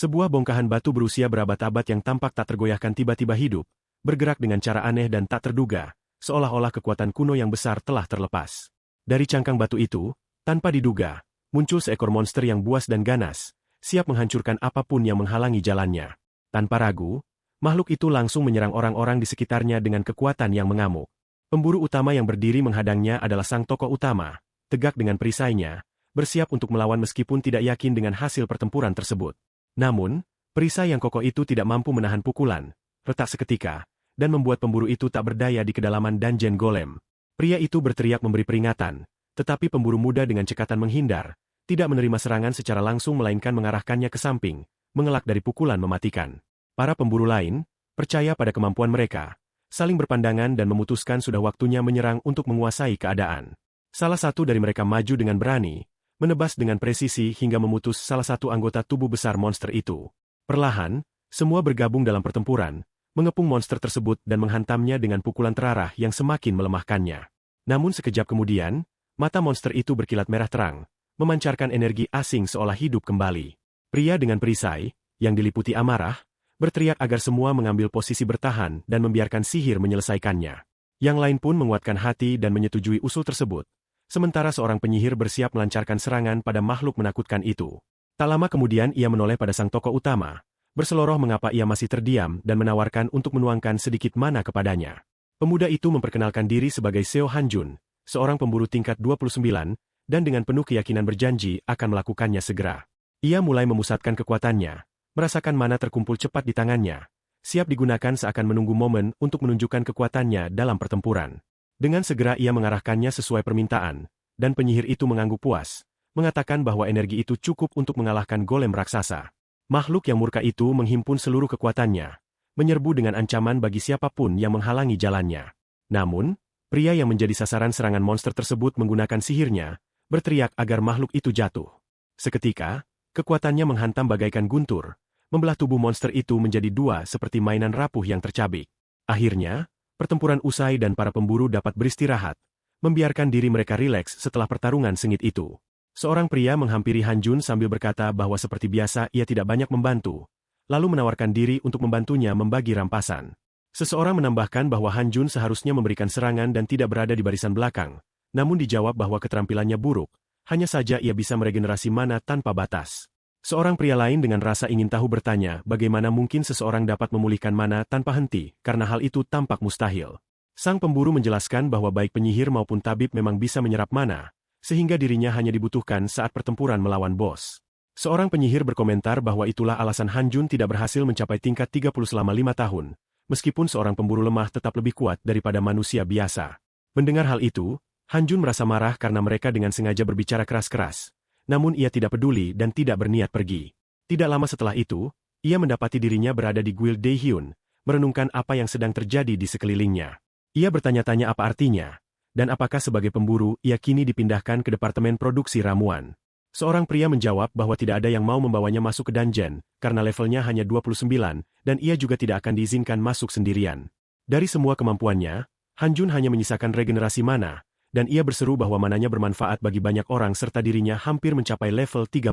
Sebuah bongkahan batu berusia berabad-abad yang tampak tak tergoyahkan tiba-tiba hidup, bergerak dengan cara aneh dan tak terduga, seolah-olah kekuatan kuno yang besar telah terlepas. Dari cangkang batu itu, tanpa diduga, muncul seekor monster yang buas dan ganas, siap menghancurkan apapun yang menghalangi jalannya. Tanpa ragu, makhluk itu langsung menyerang orang-orang di sekitarnya dengan kekuatan yang mengamuk. Pemburu utama yang berdiri menghadangnya adalah sang tokoh utama, tegak dengan perisainya, bersiap untuk melawan meskipun tidak yakin dengan hasil pertempuran tersebut. Namun, perisai yang kokoh itu tidak mampu menahan pukulan, retak seketika, dan membuat pemburu itu tak berdaya di kedalaman dungeon golem. Pria itu berteriak memberi peringatan, tetapi pemburu muda dengan cekatan menghindar, tidak menerima serangan secara langsung melainkan mengarahkannya ke samping, mengelak dari pukulan mematikan. Para pemburu lain, percaya pada kemampuan mereka, saling berpandangan dan memutuskan sudah waktunya menyerang untuk menguasai keadaan. Salah satu dari mereka maju dengan berani, menebas dengan presisi hingga memutus salah satu anggota tubuh besar monster itu. Perlahan, semua bergabung dalam pertempuran, mengepung monster tersebut dan menghantamnya dengan pukulan terarah yang semakin melemahkannya. Namun sekejap kemudian, mata monster itu berkilat merah terang, memancarkan energi asing seolah hidup kembali. Pria dengan perisai, yang diliputi amarah, berteriak agar semua mengambil posisi bertahan dan membiarkan sihir menyelesaikannya. Yang lain pun menguatkan hati dan menyetujui usul tersebut. Sementara seorang penyihir bersiap melancarkan serangan pada makhluk menakutkan itu. Tak lama kemudian ia menoleh pada sang tokoh utama, berseloroh mengapa ia masih terdiam dan menawarkan untuk menuangkan sedikit mana kepadanya. Pemuda itu memperkenalkan diri sebagai Seo Hanjun, seorang pemburu tingkat 29, dan dengan penuh keyakinan berjanji akan melakukannya segera. Ia mulai memusatkan kekuatannya, merasakan mana terkumpul cepat di tangannya, siap digunakan seakan menunggu momen untuk menunjukkan kekuatannya dalam pertempuran. Dengan segera ia mengarahkannya sesuai permintaan, dan penyihir itu mengangguk puas, mengatakan bahwa energi itu cukup untuk mengalahkan golem raksasa. Makhluk yang murka itu menghimpun seluruh kekuatannya, menyerbu dengan ancaman bagi siapapun yang menghalangi jalannya. Namun, pria yang menjadi sasaran serangan monster tersebut menggunakan sihirnya, berteriak agar makhluk itu jatuh. Seketika, kekuatannya menghantam bagaikan guntur, membelah tubuh monster itu menjadi dua seperti mainan rapuh yang tercabik. Akhirnya, pertempuran usai dan para pemburu dapat beristirahat, membiarkan diri mereka rileks setelah pertarungan sengit itu. Seorang pria menghampiri Hanjun sambil berkata bahwa seperti biasa ia tidak banyak membantu, lalu menawarkan diri untuk membantunya membagi rampasan. Seseorang menambahkan bahwa Hanjun seharusnya memberikan serangan dan tidak berada di barisan belakang, namun dijawab bahwa keterampilannya buruk, hanya saja ia bisa meregenerasi mana tanpa batas. Seorang pria lain dengan rasa ingin tahu bertanya bagaimana mungkin seseorang dapat memulihkan mana tanpa henti, karena hal itu tampak mustahil. Sang pemburu menjelaskan bahwa baik penyihir maupun tabib memang bisa menyerap mana, sehingga dirinya hanya dibutuhkan saat pertempuran melawan bos. Seorang penyihir berkomentar bahwa itulah alasan Hanjun tidak berhasil mencapai tingkat 30 selama 5 tahun, meskipun seorang pemburu lemah tetap lebih kuat daripada manusia biasa. Mendengar hal itu, Hanjun merasa marah karena mereka dengan sengaja berbicara keras-keras. Namun ia tidak peduli dan tidak berniat pergi. Tidak lama setelah itu, ia mendapati dirinya berada di Guild Daehyun, merenungkan apa yang sedang terjadi di sekelilingnya. Ia bertanya-tanya apa artinya, dan apakah sebagai pemburu ia kini dipindahkan ke departemen produksi ramuan. Seorang pria menjawab bahwa tidak ada yang mau membawanya masuk ke dungeon, karena levelnya hanya 29, dan ia juga tidak akan diizinkan masuk sendirian. Dari semua kemampuannya, Hanjun hanya menyisakan regenerasi mana, dan ia berseru bahwa mananya bermanfaat bagi banyak orang serta dirinya hampir mencapai level 30.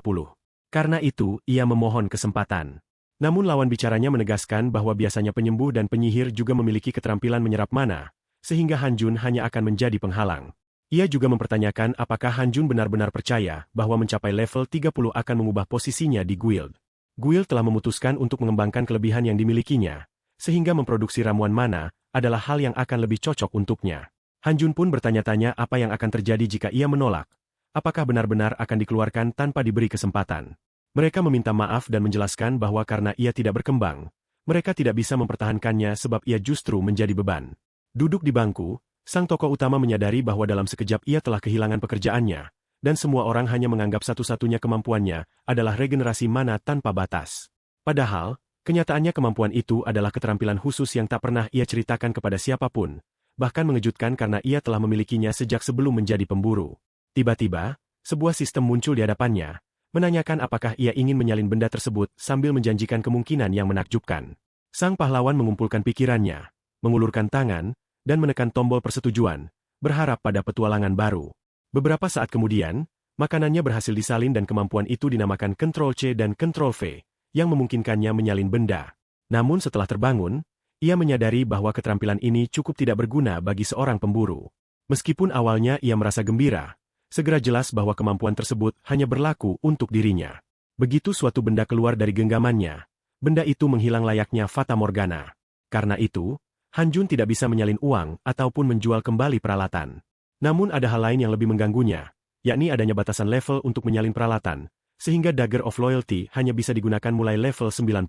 Karena itu, ia memohon kesempatan. Namun lawan bicaranya menegaskan bahwa biasanya penyembuh dan penyihir juga memiliki keterampilan menyerap mana, sehingga Hanjun hanya akan menjadi penghalang. Ia juga mempertanyakan apakah Hanjun benar-benar percaya bahwa mencapai level 30 akan mengubah posisinya di guild. Guild telah memutuskan untuk mengembangkan kelebihan yang dimilikinya, sehingga memproduksi ramuan mana adalah hal yang akan lebih cocok untuknya. Hanjun pun bertanya-tanya apa yang akan terjadi jika ia menolak. Apakah benar-benar akan dikeluarkan tanpa diberi kesempatan? Mereka meminta maaf dan menjelaskan bahwa karena ia tidak berkembang, mereka tidak bisa mempertahankannya sebab ia justru menjadi beban. Duduk di bangku, sang tokoh utama menyadari bahwa dalam sekejap ia telah kehilangan pekerjaannya, dan semua orang hanya menganggap satu-satunya kemampuannya adalah regenerasi mana tanpa batas. Padahal, kenyataannya kemampuan itu adalah keterampilan khusus yang tak pernah ia ceritakan kepada siapapun, bahkan mengejutkan karena ia telah memilikinya sejak sebelum menjadi pemburu. Tiba-tiba, sebuah sistem muncul di hadapannya, menanyakan apakah ia ingin menyalin benda tersebut sambil menjanjikan kemungkinan yang menakjubkan. Sang pahlawan mengumpulkan pikirannya, mengulurkan tangan, dan menekan tombol persetujuan, berharap pada petualangan baru. Beberapa saat kemudian, makanannya berhasil disalin dan kemampuan itu dinamakan Ctrl-C dan Ctrl-V, yang memungkinkannya menyalin benda. Namun setelah terbangun, ia menyadari bahwa keterampilan ini cukup tidak berguna bagi seorang pemburu. Meskipun awalnya ia merasa gembira, segera jelas bahwa kemampuan tersebut hanya berlaku untuk dirinya. Begitu suatu benda keluar dari genggamannya, benda itu menghilang layaknya fata morgana. Karena itu, Han Jun tidak bisa menyalin uang ataupun menjual kembali peralatan. Namun ada hal lain yang lebih mengganggunya, yakni adanya batasan level untuk menyalin peralatan, sehingga Dagger of Loyalty hanya bisa digunakan mulai level 90.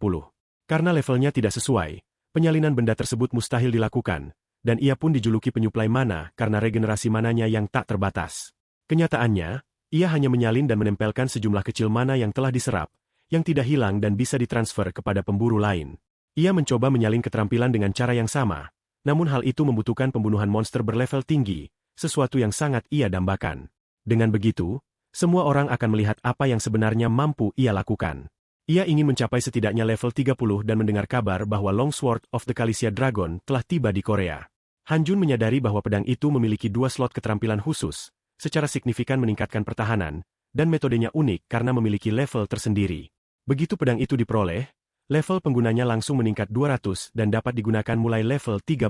Karena levelnya tidak sesuai, penyalinan benda tersebut mustahil dilakukan, dan ia pun dijuluki penyuplai mana karena regenerasi mananya yang tak terbatas. Kenyataannya, ia hanya menyalin dan menempelkan sejumlah kecil mana yang telah diserap, yang tidak hilang dan bisa ditransfer kepada pemburu lain. Ia mencoba menyalin keterampilan dengan cara yang sama, namun hal itu membutuhkan pembunuhan monster berlevel tinggi, sesuatu yang sangat ia dambakan. Dengan begitu, semua orang akan melihat apa yang sebenarnya mampu ia lakukan. Ia ingin mencapai setidaknya level 30 dan mendengar kabar bahwa Longsword of the Khaleesi Dragon telah tiba di Korea. Han Jun menyadari bahwa pedang itu memiliki 2 slot keterampilan khusus, secara signifikan meningkatkan pertahanan, dan metodenya unik karena memiliki level tersendiri. Begitu pedang itu diperoleh, level penggunanya langsung meningkat 200 dan dapat digunakan mulai level 13.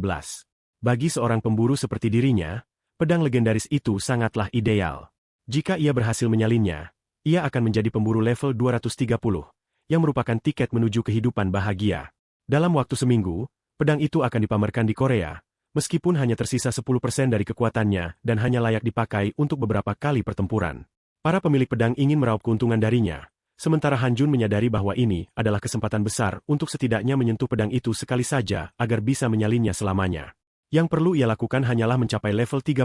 Bagi seorang pemburu seperti dirinya, pedang legendaris itu sangatlah ideal. Jika ia berhasil menyalinnya, ia akan menjadi pemburu level 230. Yang merupakan tiket menuju kehidupan bahagia. Dalam waktu seminggu, pedang itu akan dipamerkan di Korea, meskipun hanya tersisa 10% dari kekuatannya dan hanya layak dipakai untuk beberapa kali pertempuran. Para pemilik pedang ingin meraup keuntungan darinya, sementara Han Jun menyadari bahwa ini adalah kesempatan besar untuk setidaknya menyentuh pedang itu sekali saja agar bisa menyalinnya selamanya. Yang perlu ia lakukan hanyalah mencapai level 30,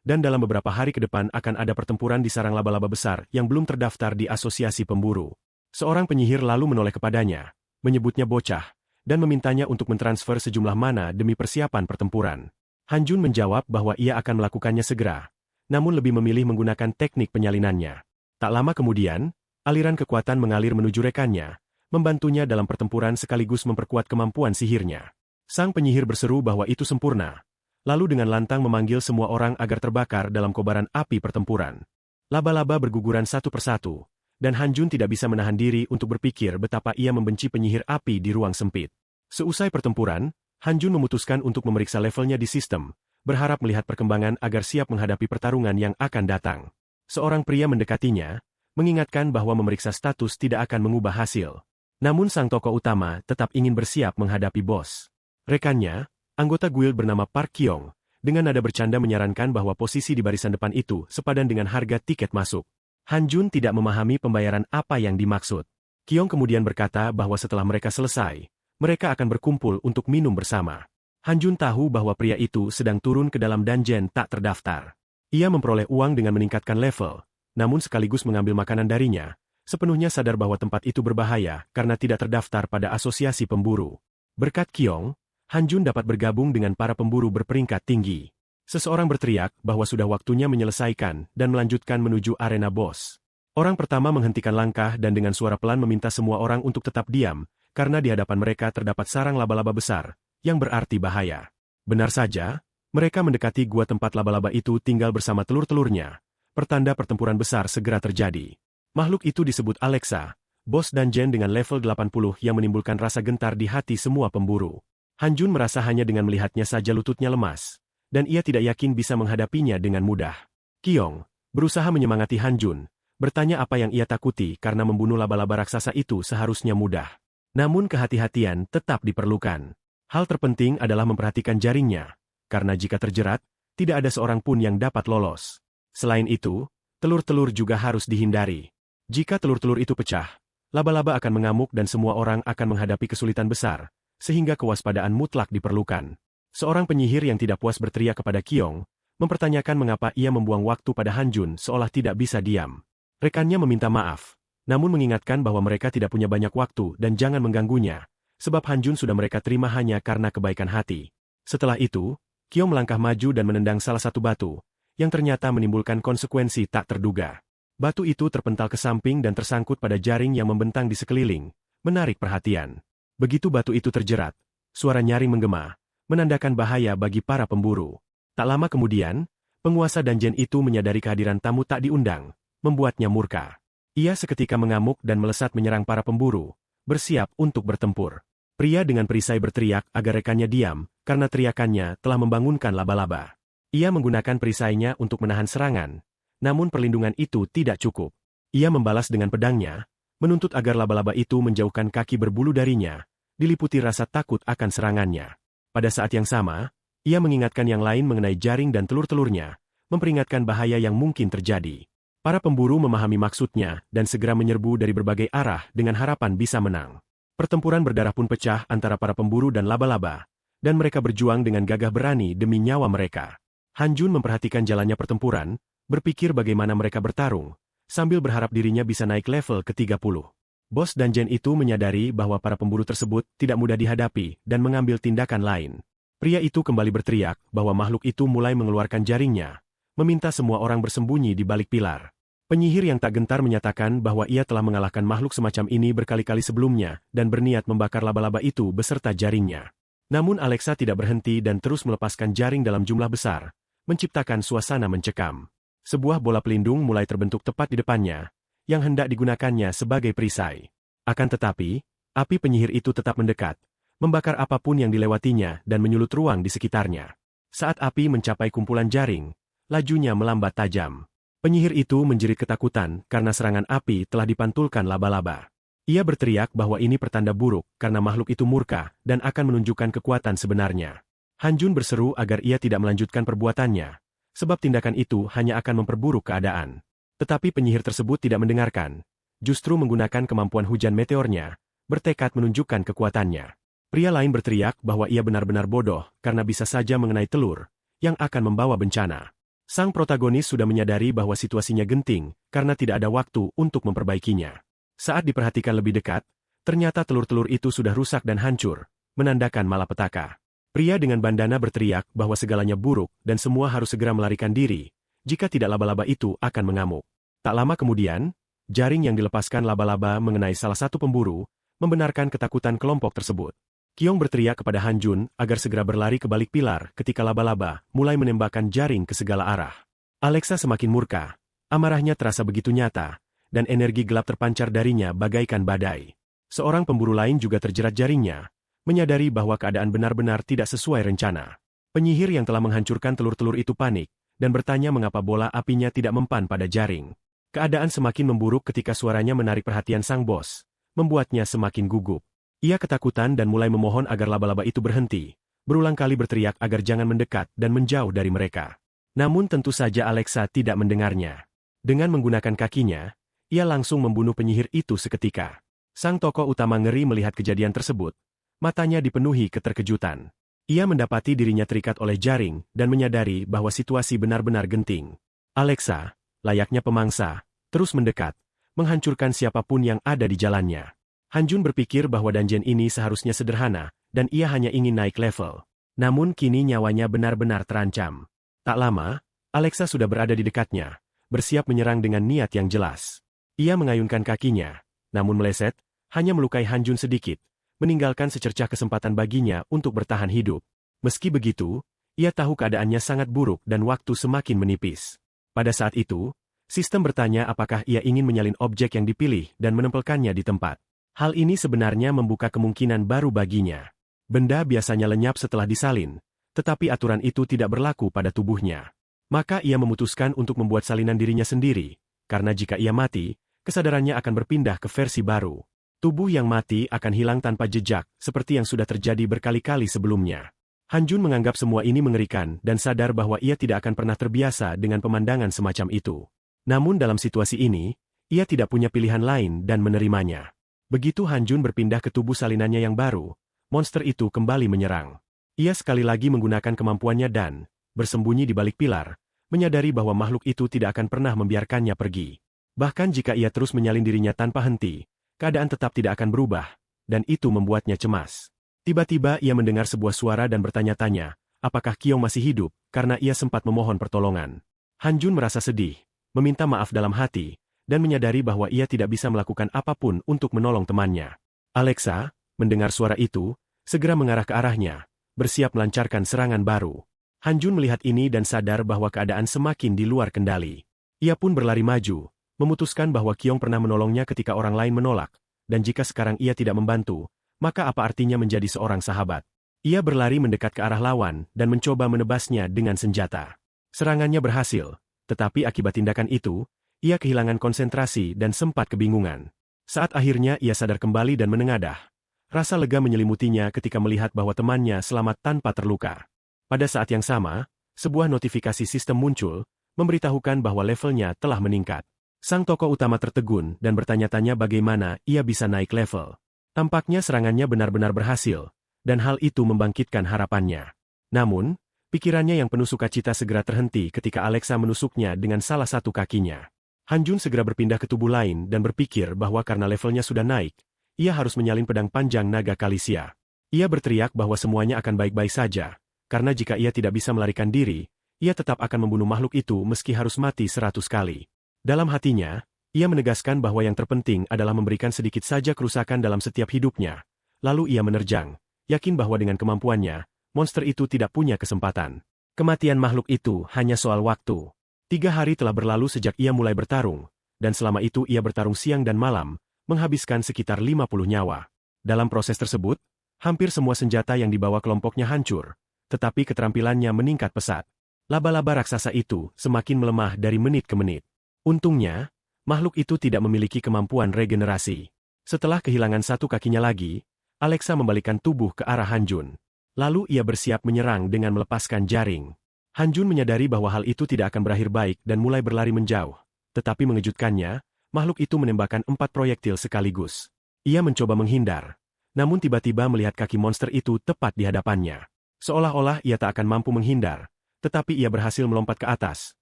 dan dalam beberapa hari ke depan akan ada pertempuran di sarang laba-laba besar yang belum terdaftar di asosiasi pemburu. Seorang penyihir lalu menoleh kepadanya, menyebutnya bocah, dan memintanya untuk mentransfer sejumlah mana demi persiapan pertempuran. Han Jun menjawab bahwa ia akan melakukannya segera, namun lebih memilih menggunakan teknik penyalinannya. Tak lama kemudian, aliran kekuatan mengalir menuju rekannya, membantunya dalam pertempuran sekaligus memperkuat kemampuan sihirnya. Sang penyihir berseru bahwa itu sempurna, lalu dengan lantang memanggil semua orang agar terbakar dalam kobaran api pertempuran. Laba-laba berguguran satu persatu. Dan Han Jun tidak bisa menahan diri untuk berpikir betapa ia membenci penyihir api di ruang sempit. Seusai pertempuran, Han Jun memutuskan untuk memeriksa levelnya di sistem, berharap melihat perkembangan agar siap menghadapi pertarungan yang akan datang. Seorang pria mendekatinya, mengingatkan bahwa memeriksa status tidak akan mengubah hasil. Namun sang tokoh utama tetap ingin bersiap menghadapi bos. Rekannya, anggota guild bernama Park Kyong, dengan nada bercanda menyarankan bahwa posisi di barisan depan itu sepadan dengan harga tiket masuk. Han Jun tidak memahami pembayaran apa yang dimaksud. Kyong kemudian berkata bahwa setelah mereka selesai, mereka akan berkumpul untuk minum bersama. Han Jun tahu bahwa pria itu sedang turun ke dalam dungeon tak terdaftar. Ia memperoleh uang dengan meningkatkan level, namun sekaligus mengambil makanan darinya, sepenuhnya sadar bahwa tempat itu berbahaya karena tidak terdaftar pada asosiasi pemburu. Berkat Kyong, Han Jun dapat bergabung dengan para pemburu berperingkat tinggi. Seseorang berteriak bahwa sudah waktunya menyelesaikan dan melanjutkan menuju arena bos. Orang pertama menghentikan langkah dan dengan suara pelan meminta semua orang untuk tetap diam, karena di hadapan mereka terdapat sarang laba-laba besar, yang berarti bahaya. Benar saja, mereka mendekati gua tempat laba-laba itu tinggal bersama telur-telurnya. Pertanda pertempuran besar segera terjadi. Makhluk itu disebut Alexa, bos dungeon dengan level 80 yang menimbulkan rasa gentar di hati semua pemburu. Han Jun merasa hanya dengan melihatnya saja lututnya lemas. Dan ia tidak yakin bisa menghadapinya dengan mudah. Kyong berusaha menyemangati Han Jun, bertanya apa yang ia takuti karena membunuh laba-laba raksasa itu seharusnya mudah. Namun kehati-hatian tetap diperlukan. Hal terpenting adalah memperhatikan jaringnya, karena jika terjerat, tidak ada seorang pun yang dapat lolos. Selain itu, telur-telur juga harus dihindari. Jika telur-telur itu pecah, laba-laba akan mengamuk dan semua orang akan menghadapi kesulitan besar, sehingga kewaspadaan mutlak diperlukan. Seorang penyihir yang tidak puas berteriak kepada Kyong, mempertanyakan mengapa ia membuang waktu pada Han Jun seolah tidak bisa diam. Rekannya meminta maaf, namun mengingatkan bahwa mereka tidak punya banyak waktu dan jangan mengganggunya, sebab Han Jun sudah mereka terima hanya karena kebaikan hati. Setelah itu, Kyong melangkah maju dan menendang salah satu batu, yang ternyata menimbulkan konsekuensi tak terduga. Batu itu terpental ke samping dan tersangkut pada jaring yang membentang di sekeliling, menarik perhatian. Begitu batu itu terjerat, suara nyaring menggema, menandakan bahaya bagi para pemburu. Tak lama kemudian, penguasa dungeon itu menyadari kehadiran tamu tak diundang, membuatnya murka. Ia seketika mengamuk dan melesat menyerang para pemburu, bersiap untuk bertempur. Pria dengan perisai berteriak agar rekannya diam, karena teriakannya telah membangunkan laba-laba. Ia menggunakan perisainya untuk menahan serangan, namun perlindungan itu tidak cukup. Ia membalas dengan pedangnya, menuntut agar laba-laba itu menjauhkan kaki berbulu darinya, diliputi rasa takut akan serangannya. Pada saat yang sama, ia mengingatkan yang lain mengenai jaring dan telur-telurnya, memperingatkan bahaya yang mungkin terjadi. Para pemburu memahami maksudnya dan segera menyerbu dari berbagai arah dengan harapan bisa menang. Pertempuran berdarah pun pecah antara para pemburu dan laba-laba, dan mereka berjuang dengan gagah berani demi nyawa mereka. Han Jun memperhatikan jalannya pertempuran, berpikir bagaimana mereka bertarung, sambil berharap dirinya bisa naik level ke-30. Bos Dungeon itu menyadari bahwa para pemburu tersebut tidak mudah dihadapi dan mengambil tindakan lain. Pria itu kembali berteriak bahwa makhluk itu mulai mengeluarkan jaringnya, meminta semua orang bersembunyi di balik pilar. Penyihir yang tak gentar menyatakan bahwa ia telah mengalahkan makhluk semacam ini berkali-kali sebelumnya dan berniat membakar laba-laba itu beserta jaringnya. Namun Alexa tidak berhenti dan terus melepaskan jaring dalam jumlah besar, menciptakan suasana mencekam. Sebuah bola pelindung mulai terbentuk tepat di depannya, yang hendak digunakannya sebagai perisai. Akan tetapi, api penyihir itu tetap mendekat, membakar apapun yang dilewatinya dan menyulut ruang di sekitarnya. Saat api mencapai kumpulan jaring, lajunya melambat tajam. Penyihir itu menjerit ketakutan karena serangan api telah dipantulkan laba-laba. Ia berteriak bahwa ini pertanda buruk karena makhluk itu murka dan akan menunjukkan kekuatan sebenarnya. Han Jun berseru agar ia tidak melanjutkan perbuatannya, sebab tindakan itu hanya akan memperburuk keadaan. Tetapi penyihir tersebut tidak mendengarkan, justru menggunakan kemampuan hujan meteornya, bertekad menunjukkan kekuatannya. Pria lain berteriak bahwa ia benar-benar bodoh karena bisa saja mengenai telur, yang akan membawa bencana. Sang protagonis sudah menyadari bahwa situasinya genting, karena tidak ada waktu untuk memperbaikinya. Saat diperhatikan lebih dekat, ternyata telur-telur itu sudah rusak dan hancur, menandakan malapetaka. Pria dengan bandana berteriak bahwa segalanya buruk dan semua harus segera melarikan diri, jika tidak laba-laba itu akan mengamuk. Tak lama kemudian, jaring yang dilepaskan laba-laba mengenai salah satu pemburu, membenarkan ketakutan kelompok tersebut. Kyong berteriak kepada Han Jun agar segera berlari ke balik pilar ketika laba-laba mulai menembakkan jaring ke segala arah. Alexa semakin murka, amarahnya terasa begitu nyata, dan energi gelap terpancar darinya bagaikan badai. Seorang pemburu lain juga terjerat jaringnya, menyadari bahwa keadaan benar-benar tidak sesuai rencana. Penyihir yang telah menghancurkan telur-telur itu panik, dan bertanya mengapa bola apinya tidak mempan pada jaring. Keadaan semakin memburuk ketika suaranya menarik perhatian sang bos, membuatnya semakin gugup. Ia ketakutan dan mulai memohon agar laba-laba itu berhenti, berulang kali berteriak agar jangan mendekat dan menjauh dari mereka. Namun tentu saja Alexa tidak mendengarnya. Dengan menggunakan kakinya, ia langsung membunuh penyihir itu seketika. Sang tokoh utama ngeri melihat kejadian tersebut. Matanya dipenuhi keterkejutan. Ia mendapati dirinya terikat oleh jaring dan menyadari bahwa situasi benar-benar genting. Alexa, layaknya pemangsa, terus mendekat, menghancurkan siapapun yang ada di jalannya. Han Jun berpikir bahwa dungeon ini seharusnya sederhana, dan ia hanya ingin naik level. Namun kini nyawanya benar-benar terancam. Tak lama, Alexa sudah berada di dekatnya, bersiap menyerang dengan niat yang jelas. Ia mengayunkan kakinya, namun meleset, hanya melukai Han Jun sedikit, meninggalkan secercah kesempatan baginya untuk bertahan hidup. Meski begitu, ia tahu keadaannya sangat buruk dan waktu semakin menipis. Pada saat itu, sistem bertanya apakah ia ingin menyalin objek yang dipilih dan menempelkannya di tempat. Hal ini sebenarnya membuka kemungkinan baru baginya. Benda biasanya lenyap setelah disalin, tetapi aturan itu tidak berlaku pada tubuhnya. Maka ia memutuskan untuk membuat salinan dirinya sendiri, karena jika ia mati, kesadarannya akan berpindah ke versi baru. Tubuh yang mati akan hilang tanpa jejak, seperti yang sudah terjadi berkali-kali sebelumnya. Han Jun menganggap semua ini mengerikan dan sadar bahwa ia tidak akan pernah terbiasa dengan pemandangan semacam itu. Namun dalam situasi ini, ia tidak punya pilihan lain dan menerimanya. Begitu Han Jun berpindah ke tubuh salinannya yang baru, monster itu kembali menyerang. Ia sekali lagi menggunakan kemampuannya dan, bersembunyi di balik pilar, menyadari bahwa makhluk itu tidak akan pernah membiarkannya pergi. Bahkan jika ia terus menyalin dirinya tanpa henti, keadaan tetap tidak akan berubah, dan itu membuatnya cemas. Tiba-tiba ia mendengar sebuah suara dan bertanya-tanya, apakah Kyong masih hidup, karena ia sempat memohon pertolongan. Han Jun merasa sedih, meminta maaf dalam hati, dan menyadari bahwa ia tidak bisa melakukan apapun untuk menolong temannya. Alexa, mendengar suara itu, segera mengarah ke arahnya, bersiap melancarkan serangan baru. Han Jun melihat ini dan sadar bahwa keadaan semakin di luar kendali. Ia pun berlari maju, memutuskan bahwa Kyong pernah menolongnya ketika orang lain menolak, dan jika sekarang ia tidak membantu, maka apa artinya menjadi seorang sahabat? Ia berlari mendekat ke arah lawan dan mencoba menebasnya dengan senjata. Serangannya berhasil, tetapi akibat tindakan itu, ia kehilangan konsentrasi dan sempat kebingungan. Saat akhirnya ia sadar kembali dan menengadah, rasa lega menyelimutinya ketika melihat bahwa temannya selamat tanpa terluka. Pada saat yang sama, sebuah notifikasi sistem muncul, memberitahukan bahwa levelnya telah meningkat. Sang tokoh utama tertegun dan bertanya-tanya bagaimana ia bisa naik level. Tampaknya serangannya benar-benar berhasil, dan hal itu membangkitkan harapannya. Namun, pikirannya yang penuh sukacita segera terhenti ketika Alexa menusuknya dengan salah satu kakinya. Hanjun segera berpindah ke tubuh lain dan berpikir bahwa karena levelnya sudah naik, ia harus menyalin pedang panjang naga Kalisia. Ia berteriak bahwa semuanya akan baik-baik saja, karena jika ia tidak bisa melarikan diri, ia tetap akan membunuh makhluk itu meski harus mati 100 kali. Dalam hatinya, ia menegaskan bahwa yang terpenting adalah memberikan sedikit saja kerusakan dalam setiap hidupnya. Lalu ia menerjang, yakin bahwa dengan kemampuannya, monster itu tidak punya kesempatan. Kematian makhluk itu hanya soal waktu. 3 hari telah berlalu sejak ia mulai bertarung, dan selama itu ia bertarung siang dan malam, menghabiskan sekitar 50 nyawa. Dalam proses tersebut, hampir semua senjata yang dibawa kelompoknya hancur, tetapi keterampilannya meningkat pesat. Laba-laba raksasa itu semakin melemah dari menit ke menit. Untungnya, makhluk itu tidak memiliki kemampuan regenerasi. Setelah kehilangan satu kakinya lagi, Alexa membalikkan tubuh ke arah Hanjun. Lalu ia bersiap menyerang dengan melepaskan jaring. Hanjun menyadari bahwa hal itu tidak akan berakhir baik dan mulai berlari menjauh. Tetapi mengejutkannya, makhluk itu menembakkan 4 proyektil sekaligus. Ia mencoba menghindar, namun tiba-tiba melihat kaki monster itu tepat di hadapannya. Seolah-olah ia tak akan mampu menghindar, tetapi ia berhasil melompat ke atas,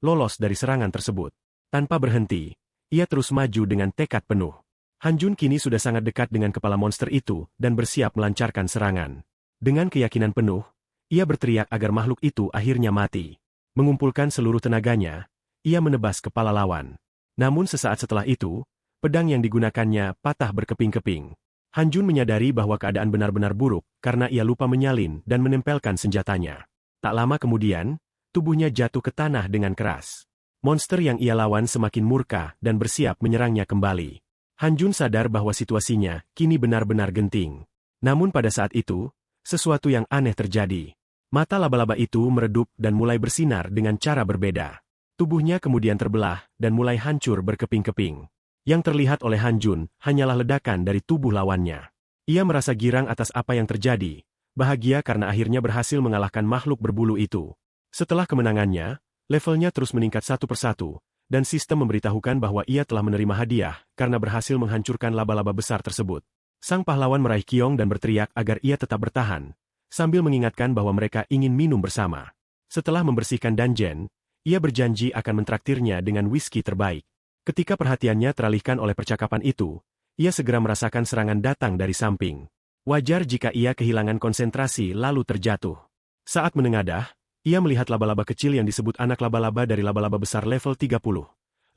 lolos dari serangan tersebut. Tanpa berhenti, ia terus maju dengan tekad penuh. Hanjun kini sudah sangat dekat dengan kepala monster itu dan bersiap melancarkan serangan. Dengan keyakinan penuh, ia berteriak agar makhluk itu akhirnya mati. Mengumpulkan seluruh tenaganya, ia menebas kepala lawan. Namun sesaat setelah itu, pedang yang digunakannya patah berkeping-keping. Hanjun menyadari bahwa keadaan benar-benar buruk karena ia lupa menyalin dan menempelkan senjatanya. Tak lama kemudian, tubuhnya jatuh ke tanah dengan keras. Monster yang ia lawan semakin murka dan bersiap menyerangnya kembali. Hanjun sadar bahwa situasinya kini benar-benar genting. Namun pada saat itu, sesuatu yang aneh terjadi. Mata laba-laba itu meredup dan mulai bersinar dengan cara berbeda. Tubuhnya kemudian terbelah dan mulai hancur berkeping-keping. Yang terlihat oleh Hanjun hanyalah ledakan dari tubuh lawannya. Ia merasa girang atas apa yang terjadi, bahagia karena akhirnya berhasil mengalahkan makhluk berbulu itu. Setelah kemenangannya, levelnya terus meningkat satu persatu, dan sistem memberitahukan bahwa ia telah menerima hadiah karena berhasil menghancurkan laba-laba besar tersebut. Sang pahlawan meraih Kiong dan berteriak agar ia tetap bertahan, sambil mengingatkan bahwa mereka ingin minum bersama. Setelah membersihkan dungeon, ia berjanji akan mentraktirnya dengan whisky terbaik. Ketika perhatiannya teralihkan oleh percakapan itu, ia segera merasakan serangan datang dari samping. Wajar jika ia kehilangan konsentrasi lalu terjatuh. Saat menengadah, ia melihat laba-laba kecil yang disebut anak laba-laba dari laba-laba besar level 30.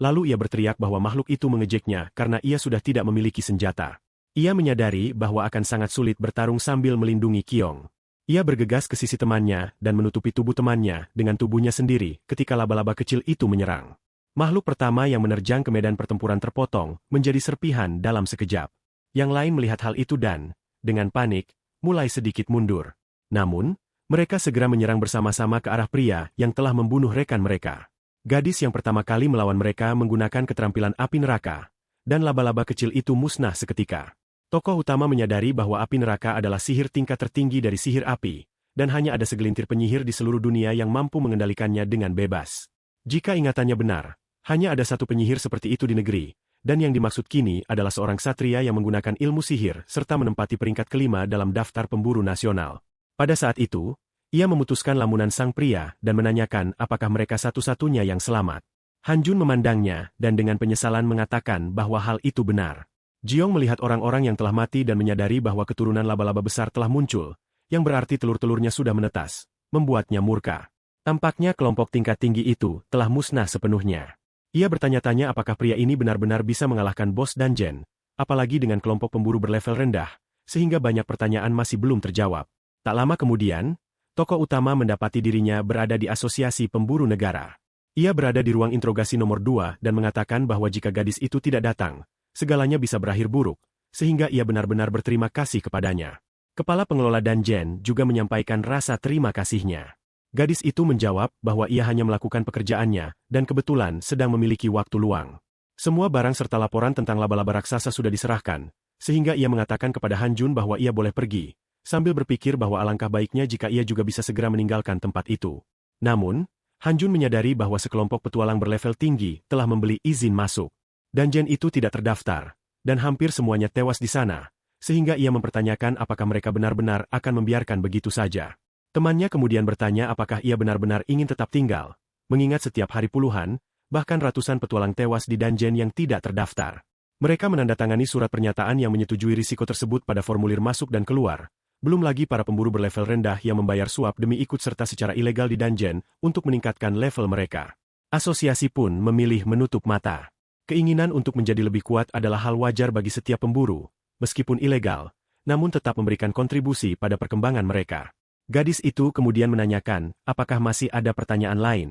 Lalu ia berteriak bahwa makhluk itu mengejeknya karena ia sudah tidak memiliki senjata. Ia menyadari bahwa akan sangat sulit bertarung sambil melindungi Kiong. Ia bergegas ke sisi temannya dan menutupi tubuh temannya dengan tubuhnya sendiri ketika laba-laba kecil itu menyerang. Makhluk pertama yang menerjang ke medan pertempuran terpotong menjadi serpihan dalam sekejap. Yang lain melihat hal itu dan, dengan panik, mulai sedikit mundur. Namun, mereka segera menyerang bersama-sama ke arah pria yang telah membunuh rekan mereka. Gadis yang pertama kali melawan mereka menggunakan keterampilan api neraka, dan laba-laba kecil itu musnah seketika. Tokoh utama menyadari bahwa api neraka adalah sihir tingkat tertinggi dari sihir api, dan hanya ada segelintir penyihir di seluruh dunia yang mampu mengendalikannya dengan bebas. Jika ingatannya benar, hanya ada satu penyihir seperti itu di negeri, dan yang dimaksud kini adalah seorang ksatria yang menggunakan ilmu sihir serta menempati peringkat kelima dalam daftar pemburu nasional. Pada saat itu, ia memutuskan lamunan sang pria dan menanyakan apakah mereka satu-satunya yang selamat. Hanjun memandangnya dan dengan penyesalan mengatakan bahwa hal itu benar. Jiong melihat orang-orang yang telah mati dan menyadari bahwa keturunan laba-laba besar telah muncul, yang berarti telur-telurnya sudah menetas, membuatnya murka. Tampaknya kelompok tingkat tinggi itu telah musnah sepenuhnya. Ia bertanya-tanya apakah pria ini benar-benar bisa mengalahkan bos dungeon, apalagi dengan kelompok pemburu berlevel rendah, sehingga banyak pertanyaan masih belum terjawab. Tak lama kemudian, tokoh utama mendapati dirinya berada di asosiasi pemburu negara. Ia berada di ruang interogasi nomor 2 dan mengatakan bahwa jika gadis itu tidak datang, segalanya bisa berakhir buruk, sehingga ia benar-benar berterima kasih kepadanya. Kepala pengelola dungeon juga menyampaikan rasa terima kasihnya. Gadis itu menjawab bahwa ia hanya melakukan pekerjaannya, dan kebetulan sedang memiliki waktu luang. Semua barang serta laporan tentang laba-laba raksasa sudah diserahkan, sehingga ia mengatakan kepada Han Jun bahwa ia boleh pergi, sambil berpikir bahwa alangkah baiknya jika ia juga bisa segera meninggalkan tempat itu. Namun, Han Jun menyadari bahwa sekelompok petualang berlevel tinggi telah membeli izin masuk. Dungeon itu tidak terdaftar, dan hampir semuanya tewas di sana, sehingga ia mempertanyakan apakah mereka benar-benar akan membiarkan begitu saja. Temannya kemudian bertanya apakah ia benar-benar ingin tetap tinggal, mengingat setiap hari puluhan, bahkan ratusan petualang tewas di dungeon yang tidak terdaftar. Mereka menandatangani surat pernyataan yang menyetujui risiko tersebut pada formulir masuk dan keluar, belum lagi para pemburu berlevel rendah yang membayar suap demi ikut serta secara ilegal di dungeon untuk meningkatkan level mereka. Asosiasi pun memilih menutup mata. Keinginan untuk menjadi lebih kuat adalah hal wajar bagi setiap pemburu, meskipun ilegal, namun tetap memberikan kontribusi pada perkembangan mereka. Gadis itu kemudian menanyakan, apakah masih ada pertanyaan lain?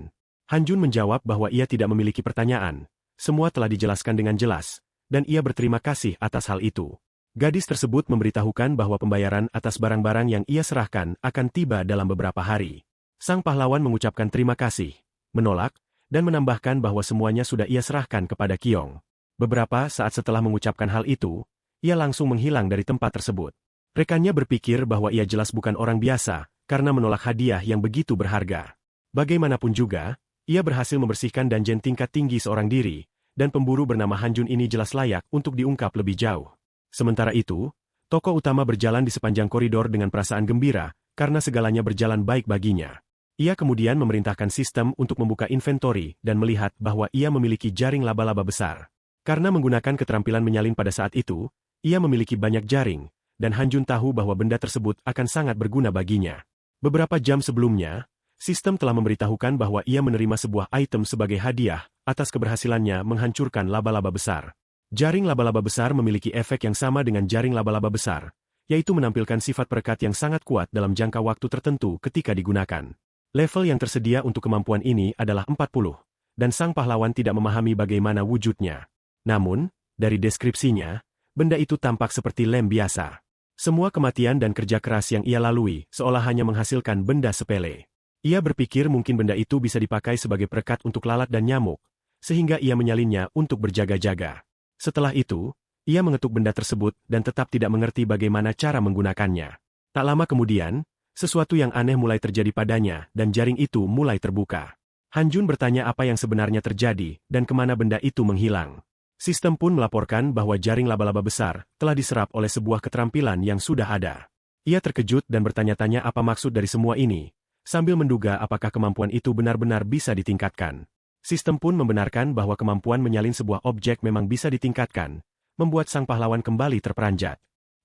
Han Jun menjawab bahwa ia tidak memiliki pertanyaan. Semua telah dijelaskan dengan jelas, dan ia berterima kasih atas hal itu. Gadis tersebut memberitahukan bahwa pembayaran atas barang-barang yang ia serahkan akan tiba dalam beberapa hari. Sang pahlawan mengucapkan terima kasih, menolak, dan menambahkan bahwa semuanya sudah ia serahkan kepada Kyong. Beberapa saat setelah mengucapkan hal itu, ia langsung menghilang dari tempat tersebut. Rekannya berpikir bahwa ia jelas bukan orang biasa, karena menolak hadiah yang begitu berharga. Bagaimanapun juga, ia berhasil membersihkan dungeon tingkat tinggi seorang diri, dan pemburu bernama Han Jun ini jelas layak untuk diungkap lebih jauh. Sementara itu, tokoh utama berjalan di sepanjang koridor dengan perasaan gembira, karena segalanya berjalan baik baginya. Ia kemudian memerintahkan sistem untuk membuka inventory dan melihat bahwa ia memiliki jaring laba-laba besar. Karena menggunakan keterampilan menyalin pada saat itu, ia memiliki banyak jaring, dan Han Jun tahu bahwa benda tersebut akan sangat berguna baginya. Beberapa jam sebelumnya, sistem telah memberitahukan bahwa ia menerima sebuah item sebagai hadiah atas keberhasilannya menghancurkan laba-laba besar. Jaring laba-laba besar memiliki efek yang sama dengan jaring laba-laba besar, yaitu menampilkan sifat perekat yang sangat kuat dalam jangka waktu tertentu ketika digunakan. Level yang tersedia untuk kemampuan ini adalah 40, dan sang pahlawan tidak memahami bagaimana wujudnya. Namun, dari deskripsinya, benda itu tampak seperti lem biasa. Semua kematian dan kerja keras yang ia lalui seolah hanya menghasilkan benda sepele. Ia berpikir mungkin benda itu bisa dipakai sebagai perekat untuk lalat dan nyamuk, sehingga ia menyalinnya untuk berjaga-jaga. Setelah itu, ia mengetuk benda tersebut dan tetap tidak mengerti bagaimana cara menggunakannya. Tak lama kemudian, sesuatu yang aneh mulai terjadi padanya dan jaring itu mulai terbuka. Han Jun bertanya apa yang sebenarnya terjadi dan kemana benda itu menghilang. Sistem pun melaporkan bahwa jaring laba-laba besar telah diserap oleh sebuah keterampilan yang sudah ada. Ia terkejut dan bertanya-tanya apa maksud dari semua ini, sambil menduga apakah kemampuan itu benar-benar bisa ditingkatkan. Sistem pun membenarkan bahwa kemampuan menyalin sebuah objek memang bisa ditingkatkan, membuat sang pahlawan kembali terperanjat.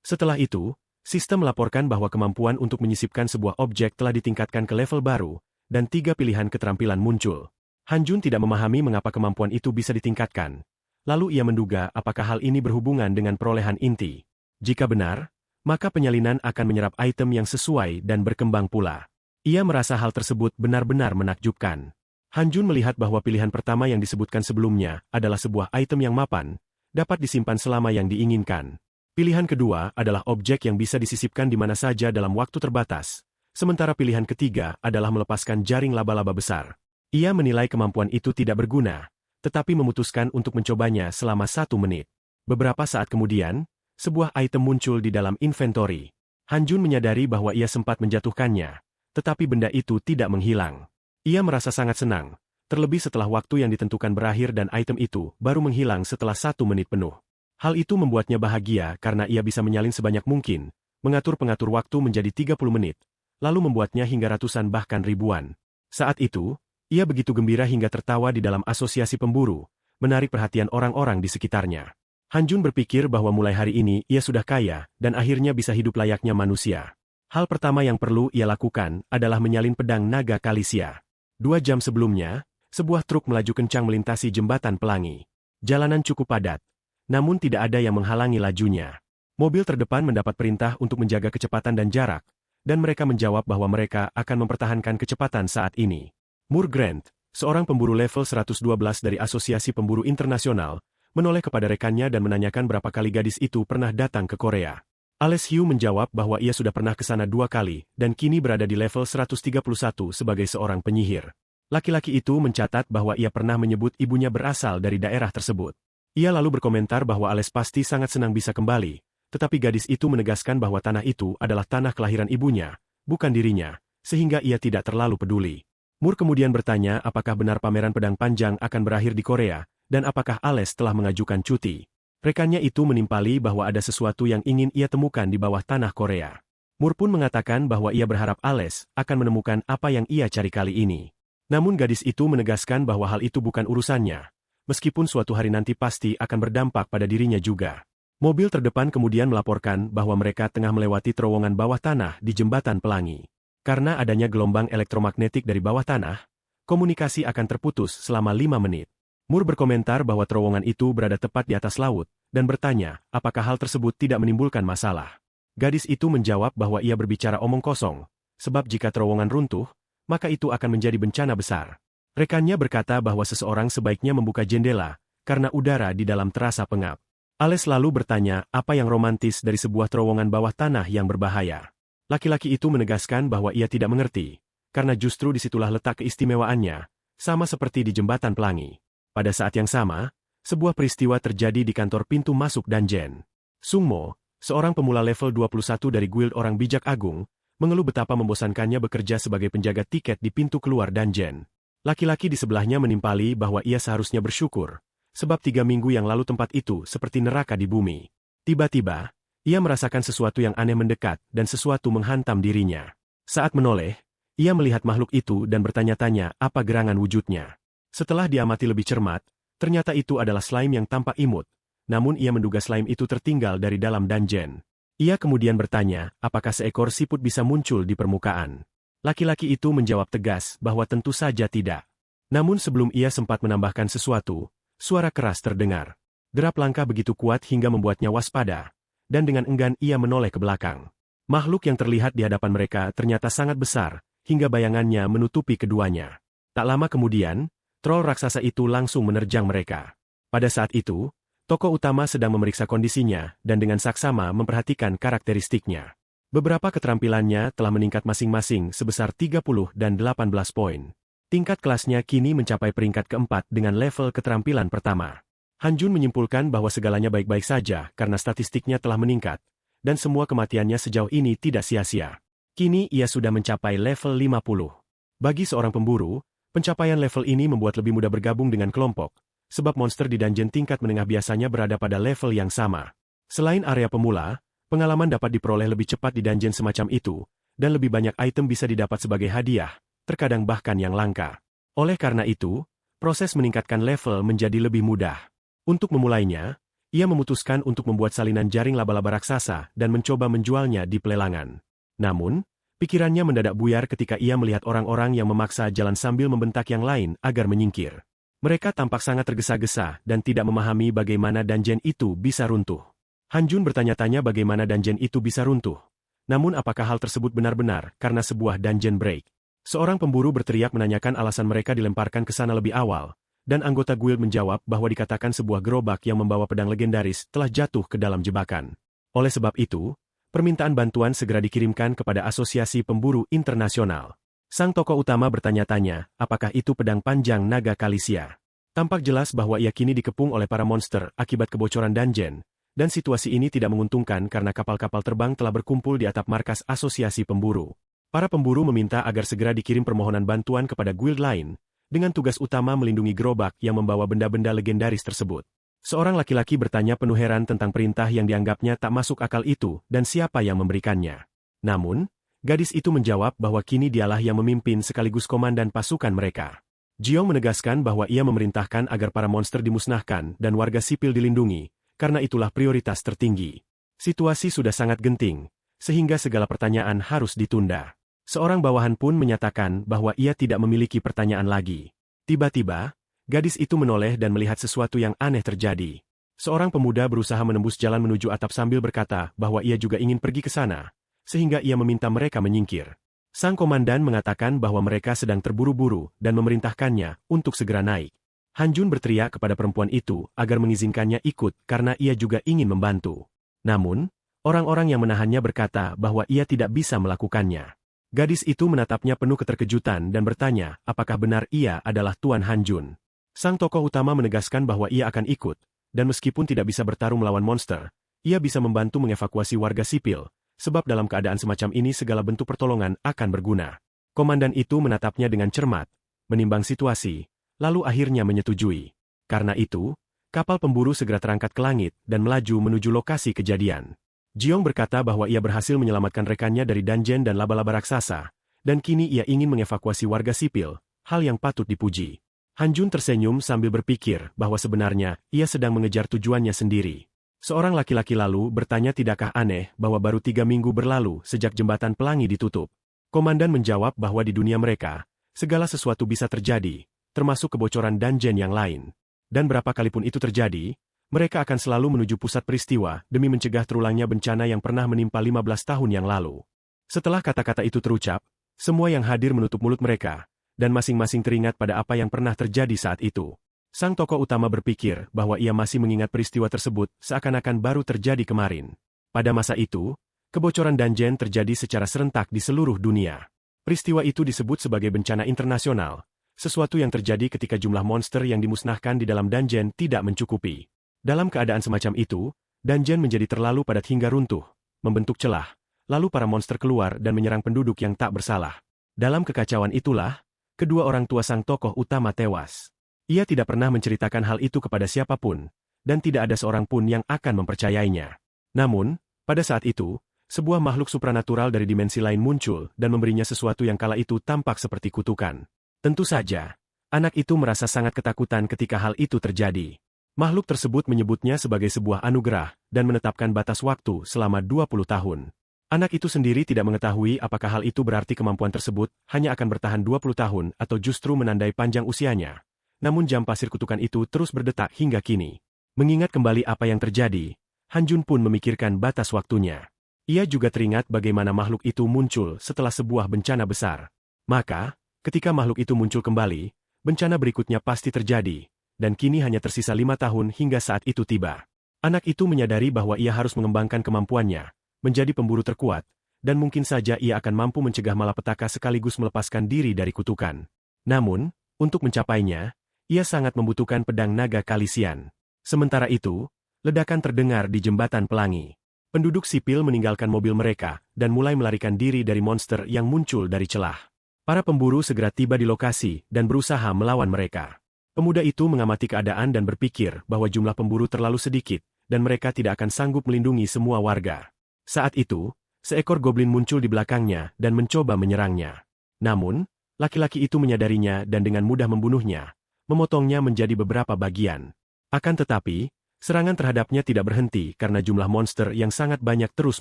Setelah itu, sistem melaporkan bahwa kemampuan untuk menyisipkan sebuah objek telah ditingkatkan ke level baru, dan 3 pilihan keterampilan muncul. Han Jun tidak memahami mengapa kemampuan itu bisa ditingkatkan. Lalu ia menduga apakah hal ini berhubungan dengan perolehan inti. Jika benar, maka penyalinan akan menyerap item yang sesuai dan berkembang pula. Ia merasa hal tersebut benar-benar menakjubkan. Han Jun melihat bahwa pilihan pertama yang disebutkan sebelumnya adalah sebuah item yang mapan, dapat disimpan selama yang diinginkan. Pilihan kedua adalah objek yang bisa disisipkan di mana saja dalam waktu terbatas, sementara pilihan ketiga adalah melepaskan jaring laba-laba besar. Ia menilai kemampuan itu tidak berguna, tetapi memutuskan untuk mencobanya selama 1 menit. Beberapa saat kemudian, sebuah item muncul di dalam inventory. Han Jun menyadari bahwa ia sempat menjatuhkannya, tetapi benda itu tidak menghilang. Ia merasa sangat senang, terlebih setelah waktu yang ditentukan berakhir dan item itu baru menghilang setelah 1 menit penuh. Hal itu membuatnya bahagia karena ia bisa menyalin sebanyak mungkin, mengatur pengatur waktu menjadi 30 menit, lalu membuatnya hingga ratusan bahkan ribuan. Saat itu, ia begitu gembira hingga tertawa di dalam asosiasi pemburu, menarik perhatian orang-orang di sekitarnya. Han Jun berpikir bahwa mulai hari ini ia sudah kaya dan akhirnya bisa hidup layaknya manusia. Hal pertama yang perlu ia lakukan adalah menyalin pedang naga Kalisia. 2 jam sebelumnya, sebuah truk melaju kencang melintasi jembatan pelangi. Jalanan cukup padat, namun tidak ada yang menghalangi lajunya. Mobil terdepan mendapat perintah untuk menjaga kecepatan dan jarak, dan mereka menjawab bahwa mereka akan mempertahankan kecepatan saat ini. Moore Grant, seorang pemburu level 112 dari Asosiasi Pemburu Internasional, menoleh kepada rekannya dan menanyakan berapa kali gadis itu pernah datang ke Korea. Ales Hugh menjawab bahwa ia sudah pernah ke sana 2 kali, dan kini berada di level 131 sebagai seorang penyihir. Laki-laki itu mencatat bahwa ia pernah menyebut ibunya berasal dari daerah tersebut. Ia lalu berkomentar bahwa Ales pasti sangat senang bisa kembali, tetapi gadis itu menegaskan bahwa tanah itu adalah tanah kelahiran ibunya, bukan dirinya, sehingga ia tidak terlalu peduli. Moore kemudian bertanya apakah benar pameran pedang panjang akan berakhir di Korea, dan apakah Ales telah mengajukan cuti. Rekannya itu menimpali bahwa ada sesuatu yang ingin ia temukan di bawah tanah Korea. Moore pun mengatakan bahwa ia berharap Ales akan menemukan apa yang ia cari kali ini. Namun gadis itu menegaskan bahwa hal itu bukan urusannya, meskipun suatu hari nanti pasti akan berdampak pada dirinya juga. Mobil terdepan kemudian melaporkan bahwa mereka tengah melewati terowongan bawah tanah di Jembatan Pelangi. Karena adanya gelombang elektromagnetik dari bawah tanah, komunikasi akan terputus selama 5 menit. Moore berkomentar bahwa terowongan itu berada tepat di atas laut, dan bertanya apakah hal tersebut tidak menimbulkan masalah. Gadis itu menjawab bahwa ia berbicara omong kosong, sebab jika terowongan runtuh, maka itu akan menjadi bencana besar. Rekannya berkata bahwa seseorang sebaiknya membuka jendela, karena udara di dalam terasa pengap. Ales lalu bertanya apa yang romantis dari sebuah terowongan bawah tanah yang berbahaya. Laki-laki itu menegaskan bahwa ia tidak mengerti, karena justru disitulah letak keistimewaannya, sama seperti di Jembatan Pelangi. Pada saat yang sama, sebuah peristiwa terjadi di kantor pintu masuk dungeon. Sung Mo, seorang pemula level 21 dari Guild Orang Bijak Agung, mengeluh betapa membosankannya bekerja sebagai penjaga tiket di pintu keluar dungeon. Laki-laki di sebelahnya menimpali bahwa ia seharusnya bersyukur, sebab 3 minggu yang lalu tempat itu seperti neraka di bumi. Tiba-tiba, ia merasakan sesuatu yang aneh mendekat dan sesuatu menghantam dirinya. Saat menoleh, ia melihat makhluk itu dan bertanya-tanya apa gerangan wujudnya. Setelah diamati lebih cermat, ternyata itu adalah slime yang tampak imut, namun ia menduga slime itu tertinggal dari dalam dungeon. Ia kemudian bertanya, apakah seekor siput bisa muncul di permukaan. Laki-laki itu menjawab tegas bahwa tentu saja tidak. Namun sebelum ia sempat menambahkan sesuatu, suara keras terdengar. Derap langkah begitu kuat hingga membuatnya waspada, dan dengan enggan ia menoleh ke belakang. Makhluk yang terlihat di hadapan mereka ternyata sangat besar, hingga bayangannya menutupi keduanya. Tak lama kemudian, troll raksasa itu langsung menerjang mereka. Pada saat itu, tokoh utama sedang memeriksa kondisinya dan dengan saksama memperhatikan karakteristiknya. Beberapa keterampilannya telah meningkat masing-masing sebesar 30 dan 18 poin. Tingkat kelasnya kini mencapai peringkat keempat dengan level keterampilan pertama. Han Jun menyimpulkan bahwa segalanya baik-baik saja karena statistiknya telah meningkat, dan semua kematiannya sejauh ini tidak sia-sia. Kini ia sudah mencapai level 50. Bagi seorang pemburu, pencapaian level ini membuat lebih mudah bergabung dengan kelompok, sebab monster di dungeon tingkat menengah biasanya berada pada level yang sama. Selain area pemula, pengalaman dapat diperoleh lebih cepat di dungeon semacam itu, dan lebih banyak item bisa didapat sebagai hadiah, terkadang bahkan yang langka. Oleh karena itu, proses meningkatkan level menjadi lebih mudah. Untuk memulainya, ia memutuskan untuk membuat salinan jaring laba-laba raksasa dan mencoba menjualnya di pelelangan. Namun, pikirannya mendadak buyar ketika ia melihat orang-orang yang memaksa jalan sambil membentak yang lain agar menyingkir. Mereka tampak sangat tergesa-gesa dan tidak memahami bagaimana dungeon itu bisa runtuh. Han Jun bertanya-tanya bagaimana dungeon itu bisa runtuh. Namun apakah hal tersebut benar-benar karena sebuah dungeon break? Seorang pemburu berteriak menanyakan alasan mereka dilemparkan ke sana lebih awal, dan anggota guild menjawab bahwa dikatakan sebuah gerobak yang membawa pedang legendaris telah jatuh ke dalam jebakan. Oleh sebab itu, permintaan bantuan segera dikirimkan kepada Asosiasi Pemburu Internasional. Sang tokoh utama bertanya-tanya, apakah itu pedang panjang naga Kalisia? Tampak jelas bahwa ia kini dikepung oleh para monster akibat kebocoran dungeon, dan situasi ini tidak menguntungkan karena kapal-kapal terbang telah berkumpul di atap markas Asosiasi Pemburu. Para pemburu meminta agar segera dikirim permohonan bantuan kepada guild lain, dengan tugas utama melindungi gerobak yang membawa benda-benda legendaris tersebut. Seorang laki-laki bertanya penuh heran tentang perintah yang dianggapnya tak masuk akal itu dan siapa yang memberikannya. Namun, gadis itu menjawab bahwa kini dialah yang memimpin sekaligus komandan pasukan mereka. Jiong menegaskan bahwa ia memerintahkan agar para monster dimusnahkan dan warga sipil dilindungi, karena itulah prioritas tertinggi. Situasi sudah sangat genting, sehingga segala pertanyaan harus ditunda. Seorang bawahan pun menyatakan bahwa ia tidak memiliki pertanyaan lagi. Tiba-tiba, gadis itu menoleh dan melihat sesuatu yang aneh terjadi. Seorang pemuda berusaha menembus jalan menuju atap sambil berkata bahwa ia juga ingin pergi ke sana, sehingga ia meminta mereka menyingkir. Sang komandan mengatakan bahwa mereka sedang terburu-buru dan memerintahkannya untuk segera naik. Han Jun berteriak kepada perempuan itu agar mengizinkannya ikut karena ia juga ingin membantu. Namun, orang-orang yang menahannya berkata bahwa ia tidak bisa melakukannya. Gadis itu menatapnya penuh keterkejutan dan bertanya apakah benar ia adalah Tuan Han Jun. Sang tokoh utama menegaskan bahwa ia akan ikut, dan meskipun tidak bisa bertarung melawan monster, ia bisa membantu mengevakuasi warga sipil, sebab dalam keadaan semacam ini segala bentuk pertolongan akan berguna. Komandan itu menatapnya dengan cermat, menimbang situasi, lalu akhirnya menyetujui. Karena itu, kapal pemburu segera terangkat ke langit dan melaju menuju lokasi kejadian. Jiong berkata bahwa ia berhasil menyelamatkan rekannya dari dungeon dan laba-laba raksasa, dan kini ia ingin mengevakuasi warga sipil, hal yang patut dipuji. Han Jun tersenyum sambil berpikir bahwa sebenarnya ia sedang mengejar tujuannya sendiri. Seorang laki-laki lalu bertanya tidakkah aneh bahwa baru 3 minggu berlalu sejak jembatan pelangi ditutup. Komandan menjawab bahwa di dunia mereka, segala sesuatu bisa terjadi, termasuk kebocoran dungeon yang lain. Dan berapa kalipun itu terjadi, mereka akan selalu menuju pusat peristiwa demi mencegah terulangnya bencana yang pernah menimpa 15 tahun yang lalu. Setelah kata-kata itu terucap, semua yang hadir menutup mulut mereka, dan masing-masing teringat pada apa yang pernah terjadi saat itu. Sang tokoh utama berpikir bahwa ia masih mengingat peristiwa tersebut seakan-akan baru terjadi kemarin. Pada masa itu, kebocoran dungeon terjadi secara serentak di seluruh dunia. Peristiwa itu disebut sebagai bencana internasional, sesuatu yang terjadi ketika jumlah monster yang dimusnahkan di dalam dungeon tidak mencukupi. Dalam keadaan semacam itu, dungeon menjadi terlalu padat hingga runtuh, membentuk celah, lalu para monster keluar dan menyerang penduduk yang tak bersalah. Dalam kekacauan itulah, kedua orang tua sang tokoh utama tewas. Ia tidak pernah menceritakan hal itu kepada siapapun, dan tidak ada seorang pun yang akan mempercayainya. Namun, pada saat itu, sebuah makhluk supranatural dari dimensi lain muncul dan memberinya sesuatu yang kala itu tampak seperti kutukan. Tentu saja, anak itu merasa sangat ketakutan ketika hal itu terjadi. Makhluk tersebut menyebutnya sebagai sebuah anugerah dan menetapkan batas waktu selama 20 tahun. Anak itu sendiri tidak mengetahui apakah hal itu berarti kemampuan tersebut hanya akan bertahan 20 tahun atau justru menandai panjang usianya. Namun jam pasir kutukan itu terus berdetak hingga kini. Mengingat kembali apa yang terjadi, Han Jun pun memikirkan batas waktunya. Ia juga teringat bagaimana makhluk itu muncul setelah sebuah bencana besar. Maka, ketika makhluk itu muncul kembali, bencana berikutnya pasti terjadi. Dan kini hanya tersisa 5 tahun hingga saat itu tiba. Anak itu menyadari bahwa ia harus mengembangkan kemampuannya, menjadi pemburu terkuat, dan mungkin saja ia akan mampu mencegah malapetaka sekaligus melepaskan diri dari kutukan. Namun, untuk mencapainya, ia sangat membutuhkan pedang naga Kalisian. Sementara itu, ledakan terdengar di jembatan pelangi. Penduduk sipil meninggalkan mobil mereka, dan mulai melarikan diri dari monster yang muncul dari celah. Para pemburu segera tiba di lokasi dan berusaha melawan mereka. Pemuda itu mengamati keadaan dan berpikir bahwa jumlah pemburu terlalu sedikit, dan mereka tidak akan sanggup melindungi semua warga. Saat itu, seekor goblin muncul di belakangnya dan mencoba menyerangnya. Namun, laki-laki itu menyadarinya dan dengan mudah membunuhnya, memotongnya menjadi beberapa bagian. Akan tetapi, serangan terhadapnya tidak berhenti karena jumlah monster yang sangat banyak terus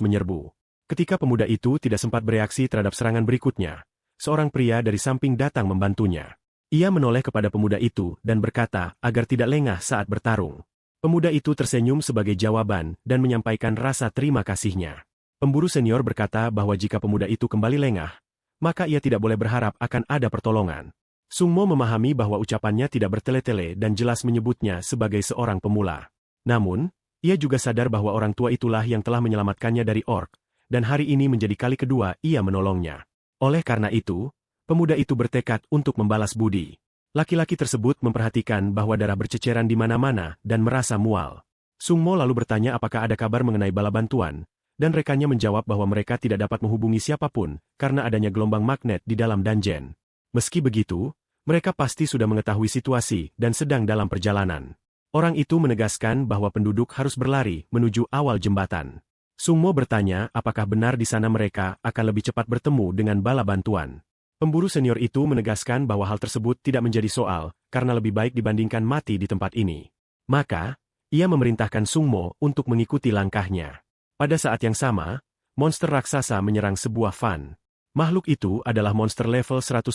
menyerbu. Ketika pemuda itu tidak sempat bereaksi terhadap serangan berikutnya, seorang pria dari samping datang membantunya. Ia menoleh kepada pemuda itu dan berkata agar tidak lengah saat bertarung. Pemuda itu tersenyum sebagai jawaban dan menyampaikan rasa terima kasihnya. Pemburu senior berkata bahwa jika pemuda itu kembali lengah, maka ia tidak boleh berharap akan ada pertolongan. Sung Mo memahami bahwa ucapannya tidak bertele-tele dan jelas menyebutnya sebagai seorang pemula. Namun, ia juga sadar bahwa orang tua itulah yang telah menyelamatkannya dari orc, dan hari ini menjadi kali kedua ia menolongnya. Oleh karena itu, pemuda itu bertekad untuk membalas budi. Laki-laki tersebut memperhatikan bahwa darah berceceran di mana-mana dan merasa mual. Sung Mo lalu bertanya apakah ada kabar mengenai bala bantuan, dan rekannya menjawab bahwa mereka tidak dapat menghubungi siapapun karena adanya gelombang magnet di dalam dungeon. Meski begitu, mereka pasti sudah mengetahui situasi dan sedang dalam perjalanan. Orang itu menegaskan bahwa penduduk harus berlari menuju awal jembatan. Sung Mo bertanya apakah benar di sana mereka akan lebih cepat bertemu dengan bala bantuan. Pemburu senior itu menegaskan bahwa hal tersebut tidak menjadi soal, karena lebih baik dibandingkan mati di tempat ini. Maka, ia memerintahkan Sung Mo untuk mengikuti langkahnya. Pada saat yang sama, monster raksasa menyerang sebuah van. Makhluk itu adalah monster level 190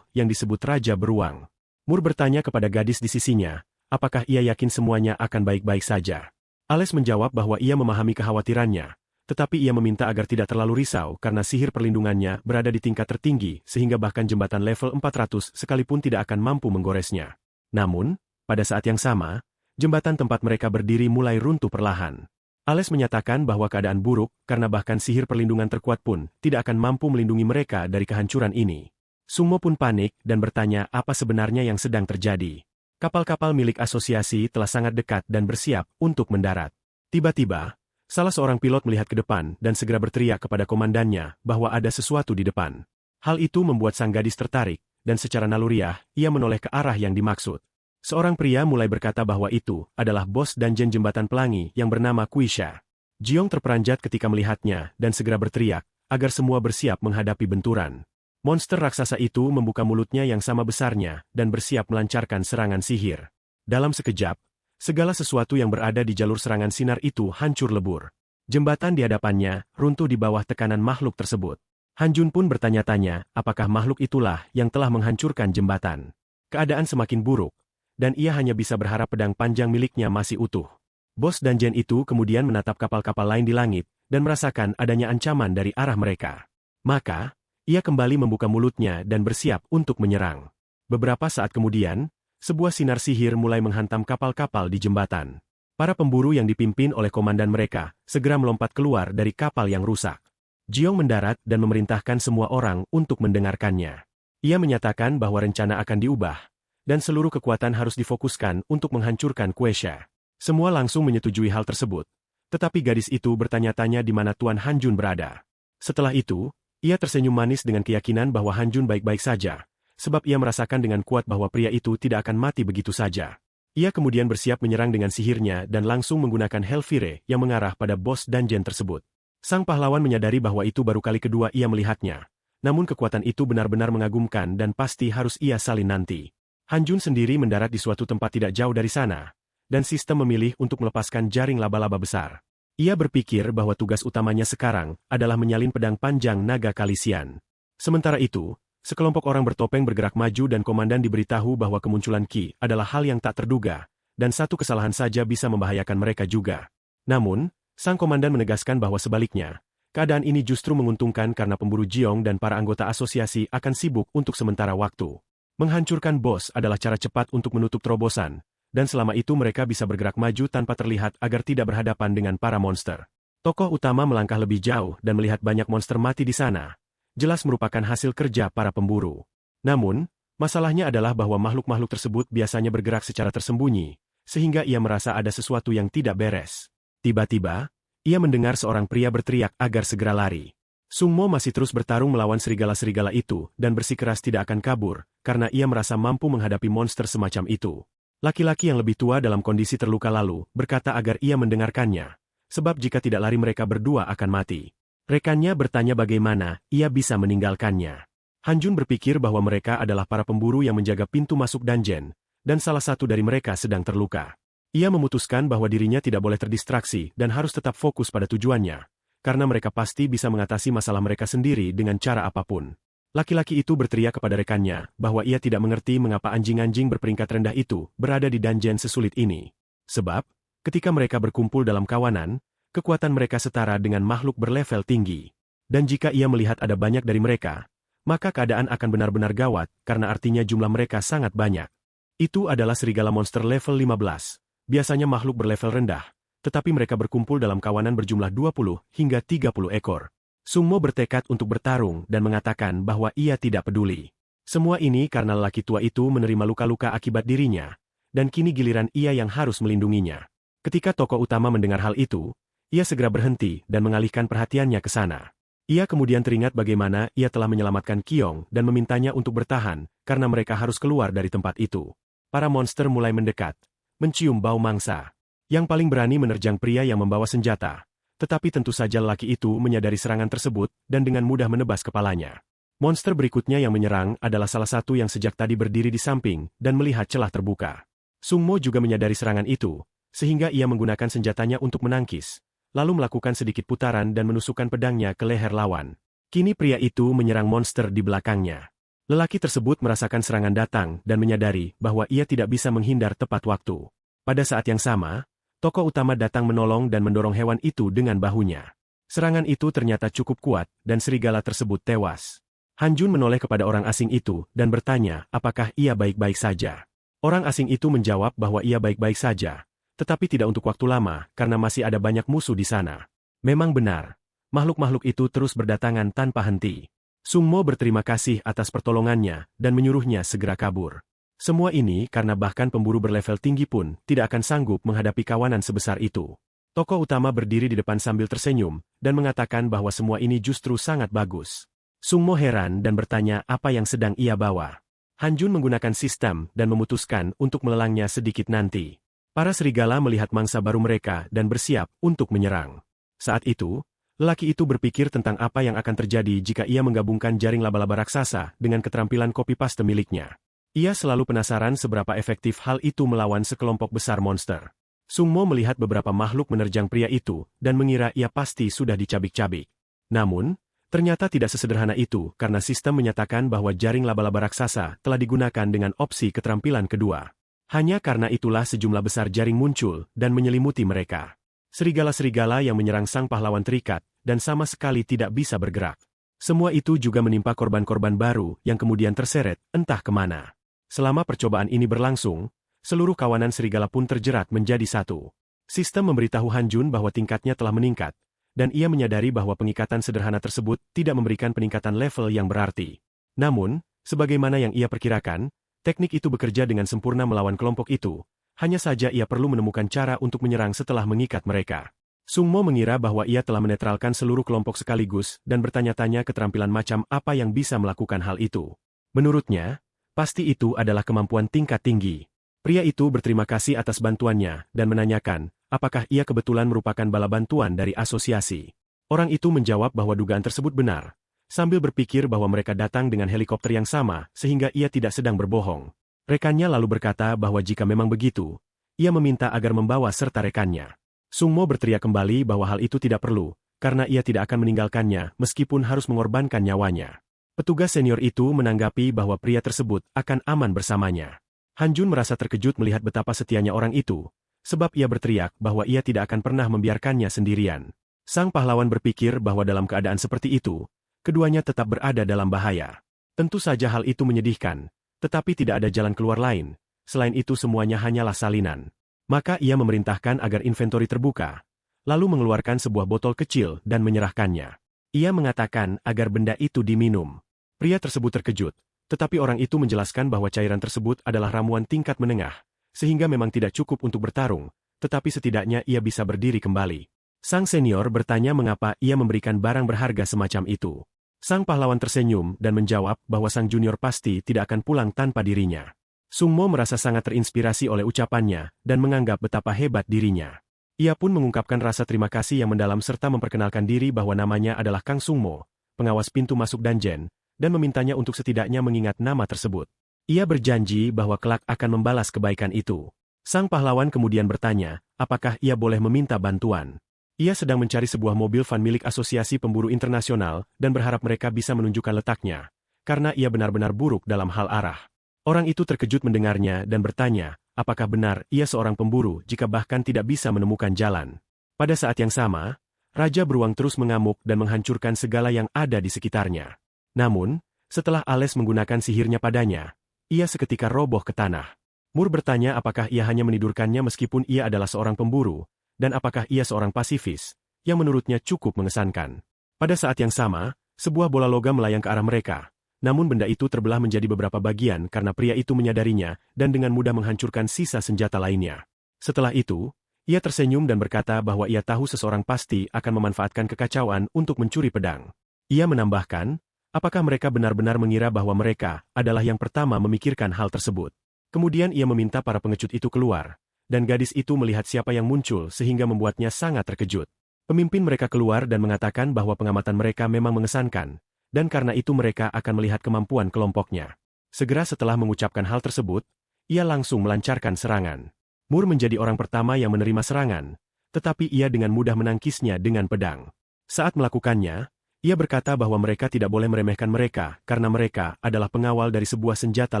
yang disebut Raja Beruang. Mur bertanya kepada gadis di sisinya, apakah ia yakin semuanya akan baik-baik saja. Ales menjawab bahwa ia memahami kekhawatirannya, tetapi ia meminta agar tidak terlalu risau karena sihir perlindungannya berada di tingkat tertinggi sehingga bahkan jembatan level 400 sekalipun tidak akan mampu menggoresnya. Namun, Pada saat yang sama, jembatan tempat mereka berdiri mulai runtuh perlahan. Ales menyatakan bahwa keadaan buruk karena bahkan sihir perlindungan terkuat pun tidak akan mampu melindungi mereka dari kehancuran ini. Sungmo pun panik dan bertanya apa sebenarnya yang sedang terjadi. Kapal-kapal milik asosiasi telah sangat dekat dan bersiap untuk mendarat. Tiba-tiba, salah seorang pilot melihat ke depan dan segera berteriak kepada komandannya bahwa ada sesuatu di depan. Hal itu membuat sang gadis tertarik, dan secara naluriah, ia menoleh ke arah yang dimaksud. Seorang pria mulai berkata bahwa itu adalah bos dungeon jembatan pelangi yang bernama Kuisha. Jiong terperanjat ketika melihatnya dan segera berteriak, agar semua bersiap menghadapi benturan. Monster raksasa itu membuka mulutnya yang sama besarnya dan bersiap melancarkan serangan sihir. Dalam sekejap, segala sesuatu yang berada di jalur serangan sinar itu hancur lebur. Jembatan di hadapannya runtuh di bawah tekanan makhluk tersebut. Hanjun pun bertanya-tanya apakah makhluk itulah yang telah menghancurkan jembatan. Keadaan semakin buruk, dan ia hanya bisa berharap pedang panjang miliknya masih utuh. Bos dungeon itu kemudian menatap kapal-kapal lain di langit dan merasakan adanya ancaman dari arah mereka. Maka, ia kembali membuka mulutnya dan bersiap untuk menyerang. Beberapa saat kemudian, sebuah sinar sihir mulai menghantam kapal-kapal di jembatan. Para pemburu yang dipimpin oleh komandan mereka segera melompat keluar dari kapal yang rusak. Jiong mendarat dan memerintahkan semua orang untuk mendengarkannya. Ia menyatakan bahwa rencana akan diubah, dan seluruh kekuatan harus difokuskan untuk menghancurkan Kuisha. Semua langsung menyetujui hal tersebut, tetapi gadis itu bertanya-tanya di mana Tuan Hanjun berada. Setelah itu, ia tersenyum manis dengan keyakinan bahwa Hanjun baik-baik saja, sebab ia merasakan dengan kuat bahwa pria itu tidak akan mati begitu saja. Ia kemudian bersiap menyerang dengan sihirnya dan langsung menggunakan Hellfire yang mengarah pada bos dungeon tersebut. Sang pahlawan menyadari bahwa itu baru kali kedua ia melihatnya, namun kekuatan itu benar-benar mengagumkan dan pasti harus ia salin nanti. Hanjun sendiri mendarat di suatu tempat tidak jauh dari sana, dan sistem memilih untuk melepaskan jaring laba-laba besar. Ia berpikir bahwa tugas utamanya sekarang adalah menyalin pedang panjang naga Kalisian. Sementara itu, sekelompok orang bertopeng bergerak maju dan komandan diberitahu bahwa kemunculan Qi adalah hal yang tak terduga, dan satu kesalahan saja bisa membahayakan mereka juga. Namun, sang komandan menegaskan bahwa sebaliknya, keadaan ini justru menguntungkan karena pemburu Jiong dan para anggota asosiasi akan sibuk untuk sementara waktu. Menghancurkan bos adalah cara cepat untuk menutup terobosan, dan selama itu mereka bisa bergerak maju tanpa terlihat agar tidak berhadapan dengan para monster. Tokoh utama melangkah lebih jauh dan melihat banyak monster mati di sana. Jelas merupakan hasil kerja para pemburu. Namun, masalahnya adalah bahwa makhluk-makhluk tersebut biasanya bergerak secara tersembunyi, sehingga ia merasa ada sesuatu yang tidak beres. Tiba-tiba, ia mendengar seorang pria berteriak agar segera lari. Sungmo masih terus bertarung melawan serigala-serigala itu dan bersikeras tidak akan kabur, karena ia merasa mampu menghadapi monster semacam itu. Laki-laki yang lebih tua dalam kondisi terluka lalu berkata agar ia mendengarkannya, sebab jika tidak lari mereka berdua akan mati. Rekannya bertanya bagaimana ia bisa meninggalkannya. Hanjun berpikir bahwa mereka adalah para pemburu yang menjaga pintu masuk dungeon, dan salah satu dari mereka sedang terluka. Ia memutuskan bahwa dirinya tidak boleh terdistraksi dan harus tetap fokus pada tujuannya, karena mereka pasti bisa mengatasi masalah mereka sendiri dengan cara apapun. Laki-laki itu berteriak kepada rekannya bahwa ia tidak mengerti mengapa anjing-anjing berperingkat rendah itu berada di dungeon sesulit ini. Sebab, ketika mereka berkumpul dalam kawanan, kekuatan mereka setara dengan makhluk berlevel tinggi. Dan jika ia melihat ada banyak dari mereka, maka keadaan akan benar-benar gawat karena artinya jumlah mereka sangat banyak. Itu adalah serigala monster level 15, biasanya makhluk berlevel rendah, tetapi mereka berkumpul dalam kawanan berjumlah 20 hingga 30 ekor. Sungmo bertekad untuk bertarung dan mengatakan bahwa ia tidak peduli. Semua ini karena lelaki tua itu menerima luka-luka akibat dirinya, dan kini giliran ia yang harus melindunginya. Ketika tokoh utama mendengar hal itu, ia segera berhenti dan mengalihkan perhatiannya ke sana. Ia kemudian teringat bagaimana ia telah menyelamatkan Qiong dan memintanya untuk bertahan, karena mereka harus keluar dari tempat itu. Para monster mulai mendekat, mencium bau mangsa. Yang paling berani menerjang pria yang membawa senjata. Tetapi tentu saja lelaki itu menyadari serangan tersebut dan dengan mudah menebas kepalanya. Monster berikutnya yang menyerang adalah salah satu yang sejak tadi berdiri di samping dan melihat celah terbuka. Sungmo juga menyadari serangan itu, sehingga ia menggunakan senjatanya untuk menangkis, lalu melakukan sedikit putaran dan menusukkan pedangnya ke leher lawan. Kini pria itu menyerang monster di belakangnya. Lelaki tersebut merasakan serangan datang dan menyadari bahwa ia tidak bisa menghindar tepat waktu. Pada saat yang sama, tokoh utama datang menolong dan mendorong hewan itu dengan bahunya. Serangan itu ternyata cukup kuat, dan serigala tersebut tewas. Hanjun menoleh kepada orang asing itu, dan bertanya apakah ia baik-baik saja. Orang asing itu menjawab bahwa ia baik-baik saja, tetapi tidak untuk waktu lama karena masih ada banyak musuh di sana. Memang benar, makhluk-makhluk itu terus berdatangan tanpa henti. Sung Mo berterima kasih atas pertolongannya dan menyuruhnya segera kabur. Semua ini karena bahkan pemburu berlevel tinggi pun tidak akan sanggup menghadapi kawanan sebesar itu. Tokoh utama berdiri di depan sambil tersenyum dan mengatakan bahwa semua ini justru sangat bagus. Sung Mo heran dan bertanya apa yang sedang ia bawa. Han Jun menggunakan sistem dan memutuskan untuk melelangnya sedikit nanti. Para serigala melihat mangsa baru mereka dan bersiap untuk menyerang. Saat itu, lelaki itu berpikir tentang apa yang akan terjadi jika ia menggabungkan jaring laba-laba raksasa dengan keterampilan copy paste miliknya. Ia selalu penasaran seberapa efektif hal itu melawan sekelompok besar monster. Sung Mo melihat beberapa makhluk menerjang pria itu dan mengira ia pasti sudah dicabik-cabik. Namun, ternyata tidak sesederhana itu karena sistem menyatakan bahwa jaring laba-laba raksasa telah digunakan dengan opsi keterampilan kedua. Hanya karena itulah sejumlah besar jaring muncul dan menyelimuti mereka. Serigala-serigala yang menyerang sang pahlawan terikat dan sama sekali tidak bisa bergerak. Semua itu juga menimpa korban-korban baru yang kemudian terseret entah kemana. Selama percobaan ini berlangsung, seluruh kawanan serigala pun terjerat menjadi satu. Sistem memberitahu Han Jun bahwa tingkatnya telah meningkat, dan ia menyadari bahwa pengikatan sederhana tersebut tidak memberikan peningkatan level yang berarti. Namun, sebagaimana yang ia perkirakan, teknik itu bekerja dengan sempurna melawan kelompok itu. Hanya saja ia perlu menemukan cara untuk menyerang setelah mengikat mereka. Sung Mo mengira bahwa ia telah menetralkan seluruh kelompok sekaligus dan bertanya-tanya keterampilan macam apa yang bisa melakukan hal itu. Menurutnya, pasti itu adalah kemampuan tingkat tinggi. Pria itu berterima kasih atas bantuannya dan menanyakan, apakah ia kebetulan merupakan bala bantuan dari asosiasi. Orang itu menjawab bahwa dugaan tersebut benar, sambil berpikir bahwa mereka datang dengan helikopter yang sama sehingga ia tidak sedang berbohong. Rekannya lalu berkata bahwa jika memang begitu, ia meminta agar membawa serta rekannya. Sung Mo berteriak kembali bahwa hal itu tidak perlu, karena ia tidak akan meninggalkannya meskipun harus mengorbankan nyawanya. Petugas senior itu menanggapi bahwa pria tersebut akan aman bersamanya. Han Jun merasa terkejut melihat betapa setianya orang itu, sebab ia berteriak bahwa ia tidak akan pernah membiarkannya sendirian. Sang pahlawan berpikir bahwa dalam keadaan seperti itu, keduanya tetap berada dalam bahaya. Tentu saja hal itu menyedihkan. Tetapi tidak ada jalan keluar lain, selain itu semuanya hanyalah salinan. Maka ia memerintahkan agar inventori terbuka, lalu mengeluarkan sebuah botol kecil dan menyerahkannya. Ia mengatakan agar benda itu diminum. Pria tersebut terkejut, tetapi orang itu menjelaskan bahwa cairan tersebut adalah ramuan tingkat menengah, sehingga memang tidak cukup untuk bertarung, tetapi setidaknya ia bisa berdiri kembali. Sang senior bertanya mengapa ia memberikan barang berharga semacam itu. Sang pahlawan tersenyum dan menjawab bahwa sang junior pasti tidak akan pulang tanpa dirinya. Sung Mo merasa sangat terinspirasi oleh ucapannya dan menganggap betapa hebat dirinya. Ia pun mengungkapkan rasa terima kasih yang mendalam serta memperkenalkan diri bahwa namanya adalah Kang Sung Mo, pengawas pintu masuk dungeon, dan memintanya untuk setidaknya mengingat nama tersebut. Ia berjanji bahwa kelak akan membalas kebaikan itu. Sang pahlawan kemudian bertanya, apakah ia boleh meminta bantuan. Ia sedang mencari sebuah mobil van milik Asosiasi Pemburu Internasional dan berharap mereka bisa menunjukkan letaknya, karena ia benar-benar buruk dalam hal arah. Orang itu terkejut mendengarnya dan bertanya, apakah benar ia seorang pemburu jika bahkan tidak bisa menemukan jalan. Pada saat yang sama, Raja Beruang terus mengamuk dan menghancurkan segala yang ada di sekitarnya. Namun, setelah Ales menggunakan sihirnya padanya, ia seketika roboh ke tanah. Mur bertanya apakah ia hanya menidurkannya meskipun ia adalah seorang pemburu, dan apakah ia seorang pasifis, yang menurutnya cukup mengesankan. Pada saat yang sama, sebuah bola logam melayang ke arah mereka, namun benda itu terbelah menjadi beberapa bagian karena pria itu menyadarinya dan dengan mudah menghancurkan sisa senjata lainnya. Setelah itu, ia tersenyum dan berkata bahwa ia tahu seseorang pasti akan memanfaatkan kekacauan untuk mencuri pedang. Ia menambahkan, apakah mereka benar-benar mengira bahwa mereka adalah yang pertama memikirkan hal tersebut. Kemudian ia meminta para pengecut itu keluar. Dan gadis itu melihat siapa yang muncul sehingga membuatnya sangat terkejut. Pemimpin mereka keluar dan mengatakan bahwa pengamatan mereka memang mengesankan, dan karena itu mereka akan melihat kemampuan kelompoknya. Segera setelah mengucapkan hal tersebut, ia langsung melancarkan serangan. Mur menjadi orang pertama yang menerima serangan, tetapi ia dengan mudah menangkisnya dengan pedang. Saat melakukannya, ia berkata bahwa mereka tidak boleh meremehkan mereka karena mereka adalah pengawal dari sebuah senjata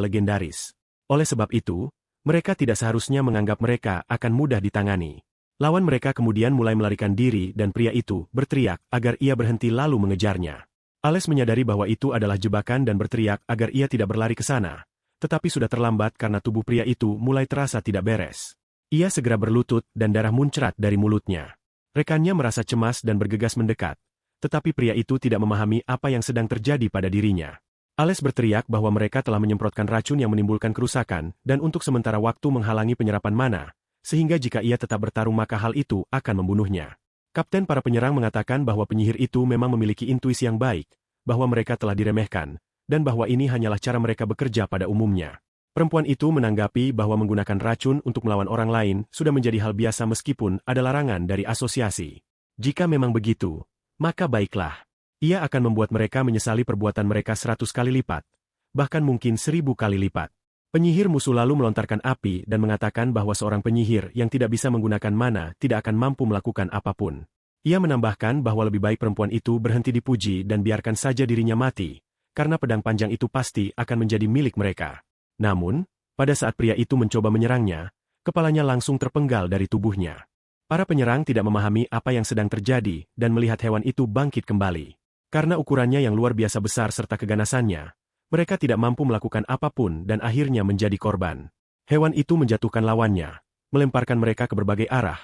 legendaris. Oleh sebab itu, mereka tidak seharusnya menganggap mereka akan mudah ditangani. Lawan mereka kemudian mulai melarikan diri dan pria itu berteriak agar ia berhenti lalu mengejarnya. Ales menyadari bahwa itu adalah jebakan dan berteriak agar ia tidak berlari ke sana, tetapi sudah terlambat karena tubuh pria itu mulai terasa tidak beres. Ia segera berlutut dan darah muncrat dari mulutnya. Rekannya merasa cemas dan bergegas mendekat, tetapi pria itu tidak memahami apa yang sedang terjadi pada dirinya. Ales berteriak bahwa mereka telah menyemprotkan racun yang menimbulkan kerusakan dan untuk sementara waktu menghalangi penyerapan mana, sehingga jika ia tetap bertarung maka hal itu akan membunuhnya. Kapten para penyerang mengatakan bahwa penyihir itu memang memiliki intuisi yang baik, bahwa mereka telah diremehkan, dan bahwa ini hanyalah cara mereka bekerja pada umumnya. Perempuan itu menanggapi bahwa menggunakan racun untuk melawan orang lain sudah menjadi hal biasa meskipun ada larangan dari asosiasi. Jika memang begitu, maka baiklah. Ia akan membuat mereka menyesali perbuatan mereka 100 kali lipat, bahkan mungkin 1000 kali lipat. Penyihir musuh lalu melontarkan api dan mengatakan bahwa seorang penyihir yang tidak bisa menggunakan mana tidak akan mampu melakukan apapun. Ia menambahkan bahwa lebih baik perempuan itu berhenti dipuji dan biarkan saja dirinya mati, karena pedang panjang itu pasti akan menjadi milik mereka. Namun, pada saat pria itu mencoba menyerangnya, kepalanya langsung terpenggal dari tubuhnya. Para penyerang tidak memahami apa yang sedang terjadi dan melihat hewan itu bangkit kembali. Karena ukurannya yang luar biasa besar serta keganasannya, mereka tidak mampu melakukan apapun dan akhirnya menjadi korban. Hewan itu menjatuhkan lawannya, melemparkan mereka ke berbagai arah,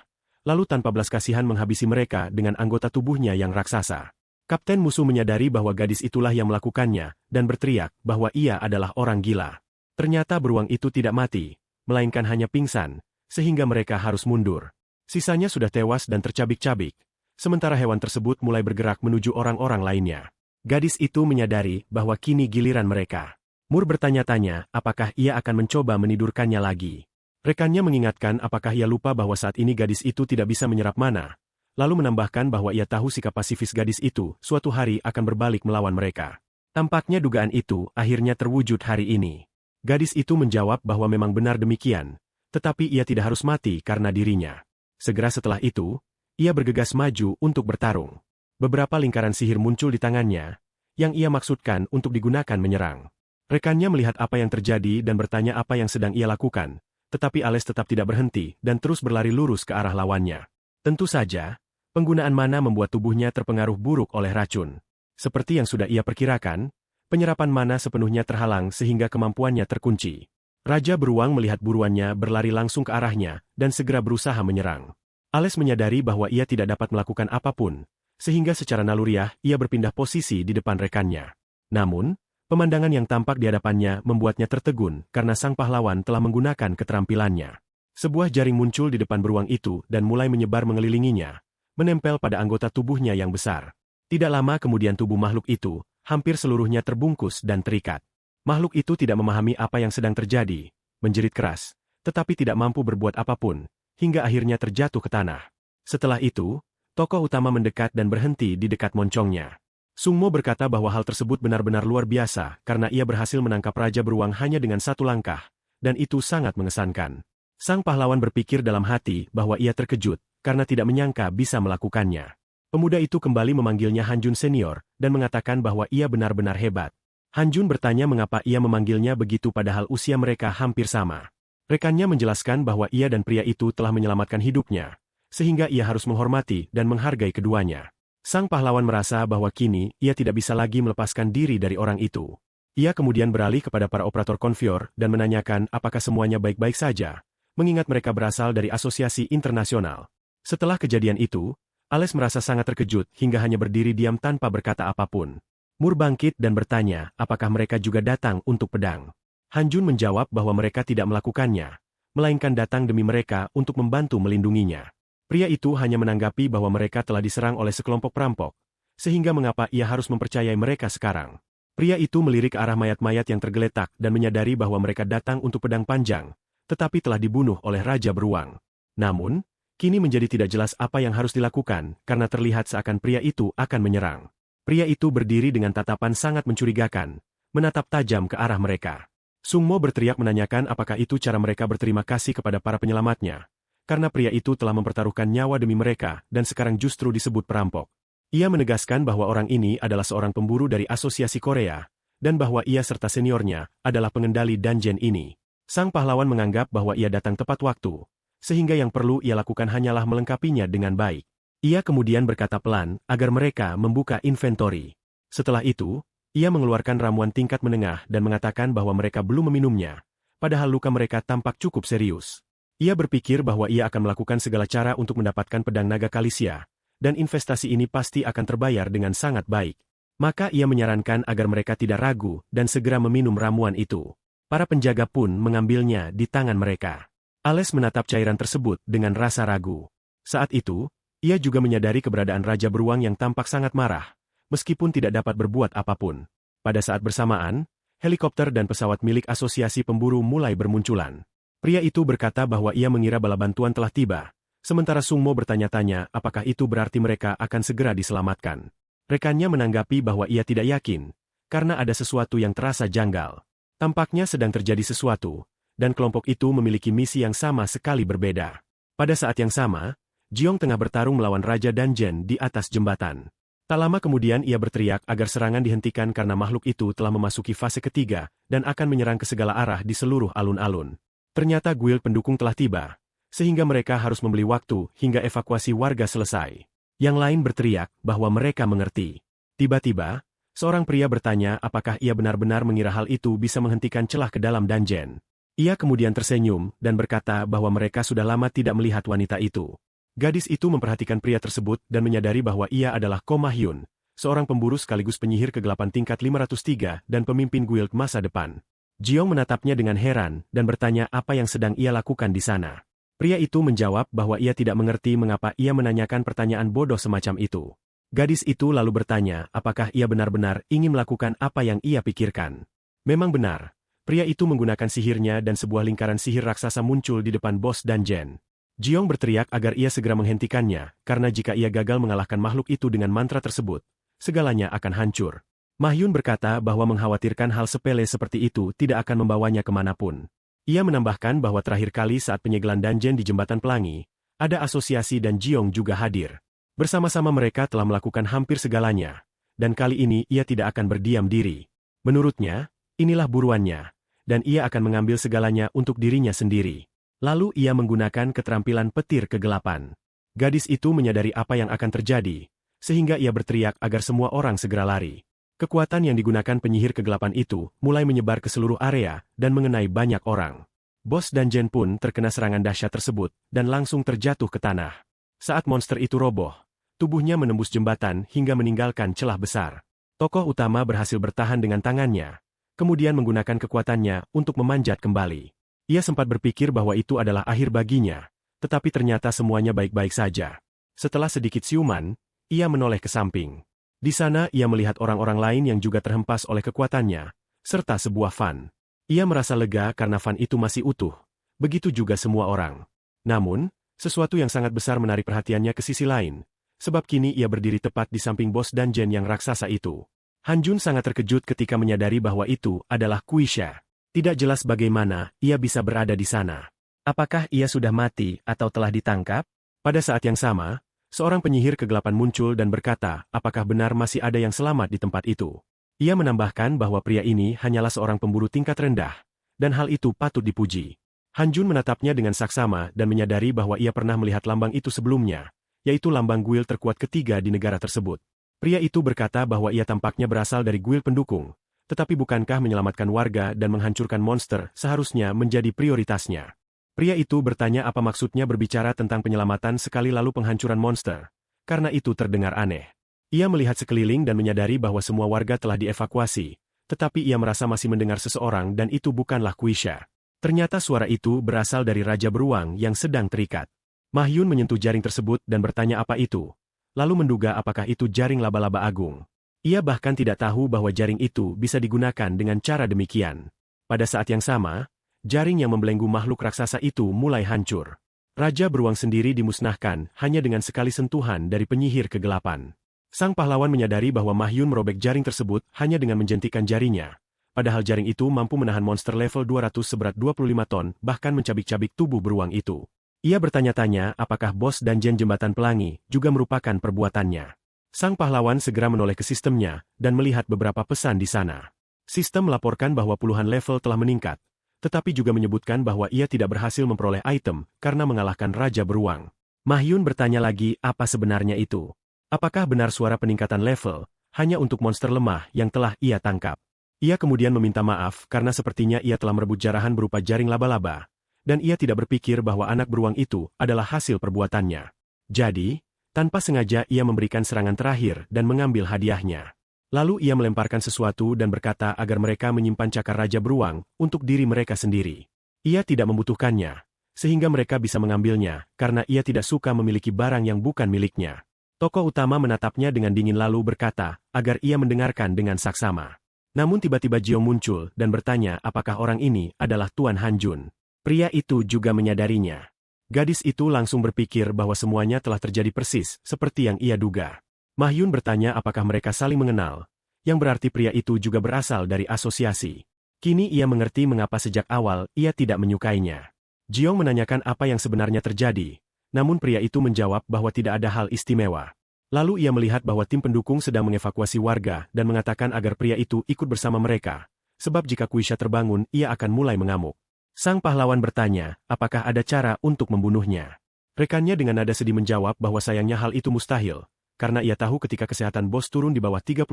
lalu tanpa belas kasihan menghabisi mereka dengan anggota tubuhnya yang raksasa. Kapten musuh menyadari bahwa gadis itulah yang melakukannya, dan berteriak bahwa ia adalah orang gila. Ternyata beruang itu tidak mati, melainkan hanya pingsan, sehingga mereka harus mundur. Sisanya sudah tewas dan tercabik-cabik. Sementara hewan tersebut mulai bergerak menuju orang-orang lainnya. Gadis itu menyadari bahwa kini giliran mereka. Mur bertanya-tanya apakah ia akan mencoba menidurkannya lagi. Rekannya mengingatkan apakah ia lupa bahwa saat ini gadis itu tidak bisa menyerap mana. Lalu menambahkan bahwa ia tahu sikap pasifis gadis itu suatu hari akan berbalik melawan mereka. Tampaknya dugaan itu akhirnya terwujud hari ini. Gadis itu menjawab bahwa memang benar demikian, tetapi ia tidak harus mati karena dirinya. Segera setelah itu, ia bergegas maju untuk bertarung. Beberapa lingkaran sihir muncul di tangannya, yang ia maksudkan untuk digunakan menyerang. Rekannya melihat apa yang terjadi dan bertanya apa yang sedang ia lakukan, tetapi Ales tetap tidak berhenti dan terus berlari lurus ke arah lawannya. Tentu saja, penggunaan mana membuat tubuhnya terpengaruh buruk oleh racun. Seperti yang sudah ia perkirakan, penyerapan mana sepenuhnya terhalang sehingga kemampuannya terkunci. Raja beruang melihat buruannya berlari langsung ke arahnya dan segera berusaha menyerang. Ales menyadari bahwa ia tidak dapat melakukan apapun, sehingga secara naluriah ia berpindah posisi di depan rekannya. Namun, pemandangan yang tampak di hadapannya membuatnya tertegun karena sang pahlawan telah menggunakan keterampilannya. Sebuah jaring muncul di depan beruang itu dan mulai menyebar mengelilinginya, menempel pada anggota tubuhnya yang besar. Tidak lama kemudian tubuh makhluk itu, hampir seluruhnya terbungkus dan terikat. Makhluk itu tidak memahami apa yang sedang terjadi, menjerit keras, tetapi tidak mampu berbuat apapun, hingga akhirnya terjatuh ke tanah. Setelah itu, tokoh utama mendekat dan berhenti di dekat moncongnya. Sungmo berkata bahwa hal tersebut benar-benar luar biasa karena ia berhasil menangkap Raja Beruang hanya dengan satu langkah, dan itu sangat mengesankan. Sang pahlawan berpikir dalam hati bahwa ia terkejut karena tidak menyangka bisa melakukannya. Pemuda itu kembali memanggilnya Hanjun Senior dan mengatakan bahwa ia benar-benar hebat. Hanjun bertanya mengapa ia memanggilnya begitu padahal usia mereka hampir sama. Rekannya menjelaskan bahwa ia dan pria itu telah menyelamatkan hidupnya, sehingga ia harus menghormati dan menghargai keduanya. Sang pahlawan merasa bahwa kini ia tidak bisa lagi melepaskan diri dari orang itu. Ia kemudian beralih kepada para operator konvoir dan menanyakan apakah semuanya baik-baik saja, mengingat mereka berasal dari asosiasi internasional. Setelah kejadian itu, Ales merasa sangat terkejut hingga hanya berdiri diam tanpa berkata apapun. Mur bangkit dan bertanya apakah mereka juga datang untuk pedang. Hanjun menjawab bahwa mereka tidak melakukannya, melainkan datang demi mereka untuk membantu melindunginya. Pria itu hanya menanggapi bahwa mereka telah diserang oleh sekelompok perampok, sehingga mengapa ia harus mempercayai mereka sekarang. Pria itu melirik ke arah mayat-mayat yang tergeletak dan menyadari bahwa mereka datang untuk pedang panjang, tetapi telah dibunuh oleh Raja Beruang. Namun, kini menjadi tidak jelas apa yang harus dilakukan karena terlihat seakan pria itu akan menyerang. Pria itu berdiri dengan tatapan sangat mencurigakan, menatap tajam ke arah mereka. Sungmo berteriak menanyakan apakah itu cara mereka berterima kasih kepada para penyelamatnya, karena pria itu telah mempertaruhkan nyawa demi mereka dan sekarang justru disebut perampok. Ia menegaskan bahwa orang ini adalah seorang pemburu dari Asosiasi Korea, dan bahwa ia serta seniornya adalah pengendali dungeon ini. Sang pahlawan menganggap bahwa ia datang tepat waktu, sehingga yang perlu ia lakukan hanyalah melengkapinya dengan baik. Ia kemudian berkata pelan agar mereka membuka inventory. Setelah itu, Ia mengeluarkan ramuan tingkat menengah dan mengatakan bahwa mereka belum meminumnya, padahal luka mereka tampak cukup serius. Ia berpikir bahwa ia akan melakukan segala cara untuk mendapatkan pedang naga Kalisia, dan investasi ini pasti akan terbayar dengan sangat baik. Maka ia menyarankan agar mereka tidak ragu dan segera meminum ramuan itu. Para penjaga pun mengambilnya di tangan mereka. Ales menatap cairan tersebut dengan rasa ragu. Saat itu, ia juga menyadari keberadaan Raja Beruang yang tampak sangat marah, meskipun tidak dapat berbuat apapun. Pada saat bersamaan, helikopter dan pesawat milik asosiasi pemburu mulai bermunculan. Pria itu berkata bahwa ia mengira bala bantuan telah tiba, sementara Sungmo bertanya-tanya apakah itu berarti mereka akan segera diselamatkan. Rekannya menanggapi bahwa ia tidak yakin, karena ada sesuatu yang terasa janggal. Tampaknya sedang terjadi sesuatu, dan kelompok itu memiliki misi yang sama sekali berbeda. Pada saat yang sama, Jiong tengah bertarung melawan Raja Danjen di atas jembatan. Tak lama kemudian ia berteriak agar serangan dihentikan karena makhluk itu telah memasuki fase ketiga dan akan menyerang ke segala arah di seluruh alun-alun. Ternyata guild pendukung telah tiba, sehingga mereka harus membeli waktu hingga evakuasi warga selesai. Yang lain berteriak bahwa mereka mengerti. Tiba-tiba, seorang pria bertanya apakah ia benar-benar mengira hal itu bisa menghentikan celah ke dalam dungeon. Ia kemudian tersenyum dan berkata bahwa mereka sudah lama tidak melihat wanita itu. Gadis itu memperhatikan pria tersebut dan menyadari bahwa ia adalah Ko Ma Hyun, seorang pemburu sekaligus penyihir kegelapan tingkat 503 dan pemimpin guild masa depan. Jiong menatapnya dengan heran dan bertanya apa yang sedang ia lakukan di sana. Pria itu menjawab bahwa ia tidak mengerti mengapa ia menanyakan pertanyaan bodoh semacam itu. Gadis itu lalu bertanya apakah ia benar-benar ingin melakukan apa yang ia pikirkan. Memang benar. Pria itu menggunakan sihirnya dan sebuah lingkaran sihir raksasa muncul di depan bos dungeon. Jiong berteriak agar ia segera menghentikannya, karena jika ia gagal mengalahkan makhluk itu dengan mantra tersebut, segalanya akan hancur. Ma Hyun berkata bahwa mengkhawatirkan hal sepele seperti itu tidak akan membawanya kemanapun. Ia menambahkan bahwa terakhir kali saat penyegelan dungeon di Jembatan Pelangi, ada asosiasi dan Jiong juga hadir. Bersama-sama mereka telah melakukan hampir segalanya, dan kali ini ia tidak akan berdiam diri. Menurutnya, inilah buruannya. Dan ia akan mengambil segalanya untuk dirinya sendiri. Lalu ia menggunakan keterampilan petir kegelapan. Gadis itu menyadari apa yang akan terjadi, sehingga ia berteriak agar semua orang segera lari. Kekuatan yang digunakan penyihir kegelapan itu mulai menyebar ke seluruh area dan mengenai banyak orang. Bos dungeon pun terkena serangan dahsyat tersebut dan langsung terjatuh ke tanah. Saat monster itu roboh, tubuhnya menembus jembatan hingga meninggalkan celah besar. Tokoh utama berhasil bertahan dengan tangannya, kemudian menggunakan kekuatannya untuk memanjat kembali. Ia sempat berpikir bahwa itu adalah akhir baginya, tetapi ternyata semuanya baik-baik saja. Setelah sedikit siuman, ia menoleh ke samping. Di sana ia melihat orang-orang lain yang juga terhempas oleh kekuatannya, serta sebuah fan. Ia merasa lega karena fan itu masih utuh, begitu juga semua orang. Namun, sesuatu yang sangat besar menarik perhatiannya ke sisi lain, sebab kini ia berdiri tepat di samping bos dungeon yang raksasa itu. Han Jun sangat terkejut ketika menyadari bahwa itu adalah Kuisha. Tidak jelas bagaimana ia bisa berada di sana. Apakah ia sudah mati atau telah ditangkap? Pada saat yang sama, seorang penyihir kegelapan muncul dan berkata, apakah benar masih ada yang selamat di tempat itu? Ia menambahkan bahwa pria ini hanyalah seorang pemburu tingkat rendah, dan hal itu patut dipuji. Han Jun menatapnya dengan saksama dan menyadari bahwa ia pernah melihat lambang itu sebelumnya, yaitu lambang guild terkuat ketiga di negara tersebut. Pria itu berkata bahwa ia tampaknya berasal dari guild pendukung, tetapi bukankah menyelamatkan warga dan menghancurkan monster seharusnya menjadi prioritasnya? Pria itu bertanya apa maksudnya berbicara tentang penyelamatan sekali lalu penghancuran monster, karena itu terdengar aneh. Ia melihat sekeliling dan menyadari bahwa semua warga telah dievakuasi, tetapi ia merasa masih mendengar seseorang dan itu bukanlah Kuisha. Ternyata suara itu berasal dari Raja Beruang yang sedang terikat. Ma Hyun menyentuh jaring tersebut dan bertanya apa itu. Lalu menduga apakah itu jaring laba-laba agung. Ia bahkan tidak tahu bahwa jaring itu bisa digunakan dengan cara demikian. Pada saat yang sama, jaring yang membelenggu makhluk raksasa itu mulai hancur. Raja Beruang sendiri dimusnahkan hanya dengan sekali sentuhan dari penyihir kegelapan. Sang pahlawan menyadari bahwa Ma Hyun merobek jaring tersebut hanya dengan menjentikan jarinya. Padahal jaring itu mampu menahan monster level 200 seberat 25 ton bahkan mencabik-cabik tubuh beruang itu. Ia bertanya-tanya apakah bos dungeon Jembatan Pelangi juga merupakan perbuatannya. Sang pahlawan segera menoleh ke sistemnya dan melihat beberapa pesan di sana. Sistem melaporkan bahwa puluhan level telah meningkat, tetapi juga menyebutkan bahwa ia tidak berhasil memperoleh item karena mengalahkan Raja Beruang. Ma Hyun bertanya lagi apa sebenarnya itu. Apakah benar suara peningkatan level, hanya untuk monster lemah yang telah ia tangkap. Ia kemudian meminta maaf karena sepertinya ia telah merebut jarahan berupa jaring laba-laba, dan ia tidak berpikir bahwa anak beruang itu adalah hasil perbuatannya. Jadi, tanpa sengaja ia memberikan serangan terakhir dan mengambil hadiahnya. Lalu ia melemparkan sesuatu dan berkata agar mereka menyimpan cakar Raja Beruang untuk diri mereka sendiri. Ia tidak membutuhkannya, sehingga mereka bisa mengambilnya karena ia tidak suka memiliki barang yang bukan miliknya. Tokoh utama menatapnya dengan dingin lalu berkata agar ia mendengarkan dengan saksama. Namun tiba-tiba Jiong muncul dan bertanya apakah orang ini adalah Tuan Han Jun. Pria itu juga menyadarinya. Gadis itu langsung berpikir bahwa semuanya telah terjadi persis seperti yang ia duga. Ma Hyun bertanya apakah mereka saling mengenal, yang berarti pria itu juga berasal dari asosiasi. Kini ia mengerti mengapa sejak awal ia tidak menyukainya. Jiong menanyakan apa yang sebenarnya terjadi, namun pria itu menjawab bahwa tidak ada hal istimewa. Lalu ia melihat bahwa tim pendukung sedang mengevakuasi warga dan mengatakan agar pria itu ikut bersama mereka, sebab jika Kuisha terbangun ia akan mulai mengamuk. Sang pahlawan bertanya, apakah ada cara untuk membunuhnya? Rekannya dengan nada sedih menjawab bahwa sayangnya hal itu mustahil. Karena ia tahu ketika kesehatan bos turun di bawah 33%,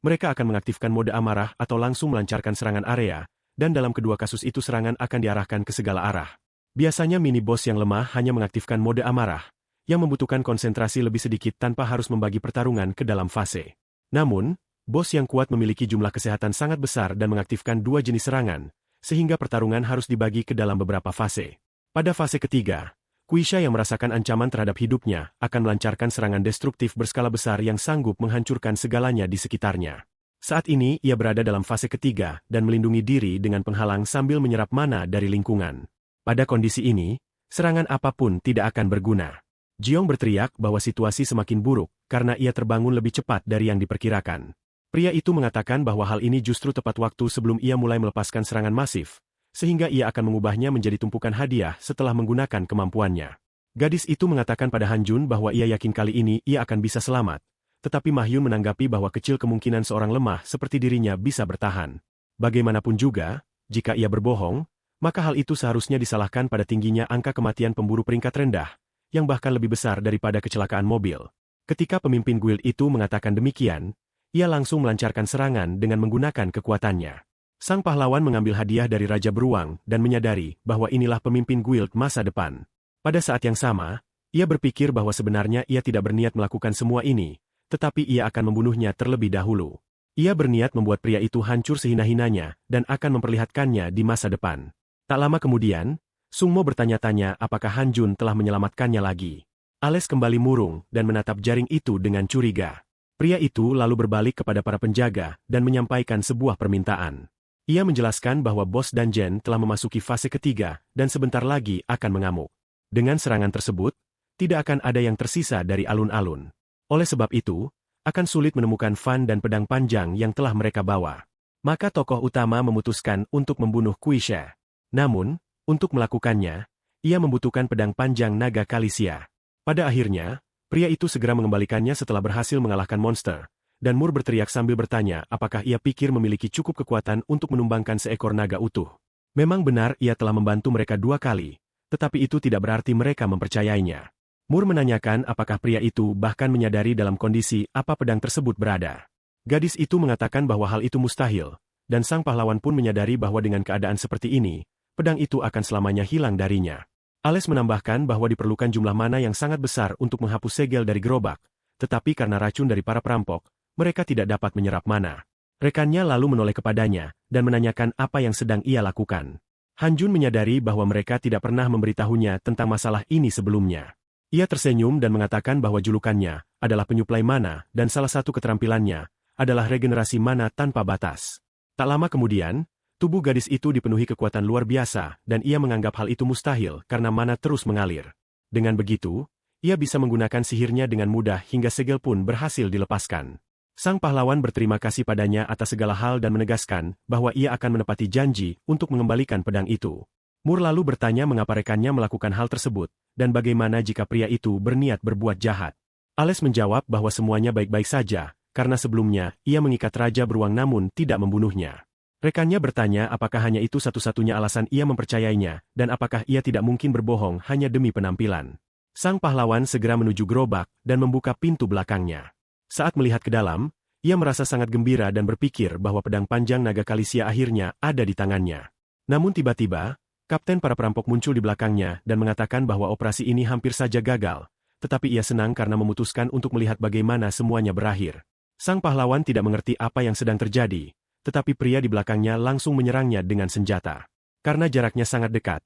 mereka akan mengaktifkan mode amarah atau langsung melancarkan serangan area, dan dalam kedua kasus itu serangan akan diarahkan ke segala arah. Biasanya mini bos yang lemah hanya mengaktifkan mode amarah, yang membutuhkan konsentrasi lebih sedikit tanpa harus membagi pertarungan ke dalam fase. Namun, bos yang kuat memiliki jumlah kesehatan sangat besar dan mengaktifkan dua jenis serangan, sehingga pertarungan harus dibagi ke dalam beberapa fase. Pada fase ketiga, Kuisha yang merasakan ancaman terhadap hidupnya akan melancarkan serangan destruktif berskala besar yang sanggup menghancurkan segalanya di sekitarnya. Saat ini ia berada dalam fase ketiga dan melindungi diri dengan penghalang sambil menyerap mana dari lingkungan. Pada kondisi ini, serangan apapun tidak akan berguna. Jiong berteriak bahwa situasi semakin buruk karena ia terbangun lebih cepat dari yang diperkirakan. Pria itu mengatakan bahwa hal ini justru tepat waktu sebelum ia mulai melepaskan serangan masif, sehingga ia akan mengubahnya menjadi tumpukan hadiah setelah menggunakan kemampuannya. Gadis itu mengatakan pada Han Jun bahwa ia yakin kali ini ia akan bisa selamat, tetapi Ma Hyun menanggapi bahwa kecil kemungkinan seorang lemah seperti dirinya bisa bertahan. Bagaimanapun juga, jika ia berbohong, maka hal itu seharusnya disalahkan pada tingginya angka kematian pemburu peringkat rendah, yang bahkan lebih besar daripada kecelakaan mobil. Ketika pemimpin guild itu mengatakan demikian, ia langsung melancarkan serangan dengan menggunakan kekuatannya. Sang pahlawan mengambil hadiah dari Raja Beruang dan menyadari bahwa inilah pemimpin guild masa depan. Pada saat yang sama, ia berpikir bahwa sebenarnya ia tidak berniat melakukan semua ini, tetapi ia akan membunuhnya terlebih dahulu. Ia berniat membuat pria itu hancur sehina-hinanya dan akan memperlihatkannya di masa depan. Tak lama kemudian, Sung Mo bertanya-tanya apakah Han Jun telah menyelamatkannya lagi. Ales kembali murung dan menatap jaring itu dengan curiga. Pria itu lalu berbalik kepada para penjaga dan menyampaikan sebuah permintaan. Ia menjelaskan bahwa bos Dungeon telah memasuki fase ketiga dan sebentar lagi akan mengamuk. Dengan serangan tersebut, tidak akan ada yang tersisa dari alun-alun. Oleh sebab itu, akan sulit menemukan fan dan pedang panjang yang telah mereka bawa. Maka tokoh utama memutuskan untuk membunuh Kuisha. Namun, untuk melakukannya, ia membutuhkan pedang panjang naga Kalisia. Pada akhirnya, pria itu segera mengembalikannya setelah berhasil mengalahkan monster. Dan Mur berteriak sambil bertanya apakah ia pikir memiliki cukup kekuatan untuk menumbangkan seekor naga utuh. Memang benar ia telah membantu mereka 2 kali, tetapi itu tidak berarti mereka mempercayainya. Mur menanyakan apakah pria itu bahkan menyadari dalam kondisi apa pedang tersebut berada. Gadis itu mengatakan bahwa hal itu mustahil, dan sang pahlawan pun menyadari bahwa dengan keadaan seperti ini, pedang itu akan selamanya hilang darinya. Ales menambahkan bahwa diperlukan jumlah mana yang sangat besar untuk menghapus segel dari gerobak, tetapi karena racun dari para perampok, mereka tidak dapat menyerap mana. Rekannya lalu menoleh kepadanya dan menanyakan apa yang sedang ia lakukan. Han Jun menyadari bahwa mereka tidak pernah memberitahunya tentang masalah ini sebelumnya. Ia tersenyum dan mengatakan bahwa julukannya adalah penyuplai mana dan salah satu keterampilannya adalah regenerasi mana tanpa batas. Tak lama kemudian, tubuh gadis itu dipenuhi kekuatan luar biasa dan ia menganggap hal itu mustahil karena mana terus mengalir. Dengan begitu, ia bisa menggunakan sihirnya dengan mudah hingga segel pun berhasil dilepaskan. Sang pahlawan berterima kasih padanya atas segala hal dan menegaskan bahwa ia akan menepati janji untuk mengembalikan pedang itu. Mur lalu bertanya mengapa rekannya melakukan hal tersebut, dan bagaimana jika pria itu berniat berbuat jahat. Ales menjawab bahwa semuanya baik-baik saja, karena sebelumnya ia mengikat Raja Beruang namun tidak membunuhnya. Rekannya bertanya apakah hanya itu satu-satunya alasan ia mempercayainya, dan apakah ia tidak mungkin berbohong hanya demi penampilan. Sang pahlawan segera menuju gerobak dan membuka pintu belakangnya. Saat melihat ke dalam, ia merasa sangat gembira dan berpikir bahwa pedang panjang naga Kalisia akhirnya ada di tangannya. Namun tiba-tiba, kapten para perampok muncul di belakangnya dan mengatakan bahwa operasi ini hampir saja gagal, tetapi ia senang karena memutuskan untuk melihat bagaimana semuanya berakhir. Sang pahlawan tidak mengerti apa yang sedang terjadi, tetapi pria di belakangnya langsung menyerangnya dengan senjata. Karena jaraknya sangat dekat,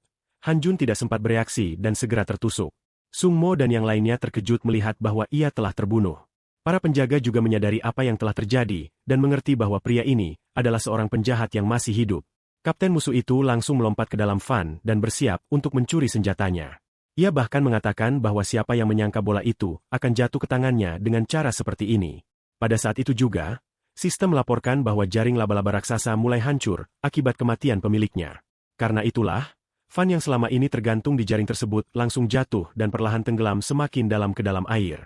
Han Jun tidak sempat bereaksi dan segera tertusuk. Sung Mo dan yang lainnya terkejut melihat bahwa ia telah terbunuh. Para penjaga juga menyadari apa yang telah terjadi dan mengerti bahwa pria ini adalah seorang penjahat yang masih hidup. Kapten musuh itu langsung melompat ke dalam van dan bersiap untuk mencuri senjatanya. Ia bahkan mengatakan bahwa siapa yang menyangka bola itu akan jatuh ke tangannya dengan cara seperti ini. Pada saat itu juga, sistem melaporkan bahwa jaring laba-laba raksasa mulai hancur akibat kematian pemiliknya. Karena itulah, van yang selama ini tergantung di jaring tersebut langsung jatuh dan perlahan tenggelam semakin dalam ke dalam air.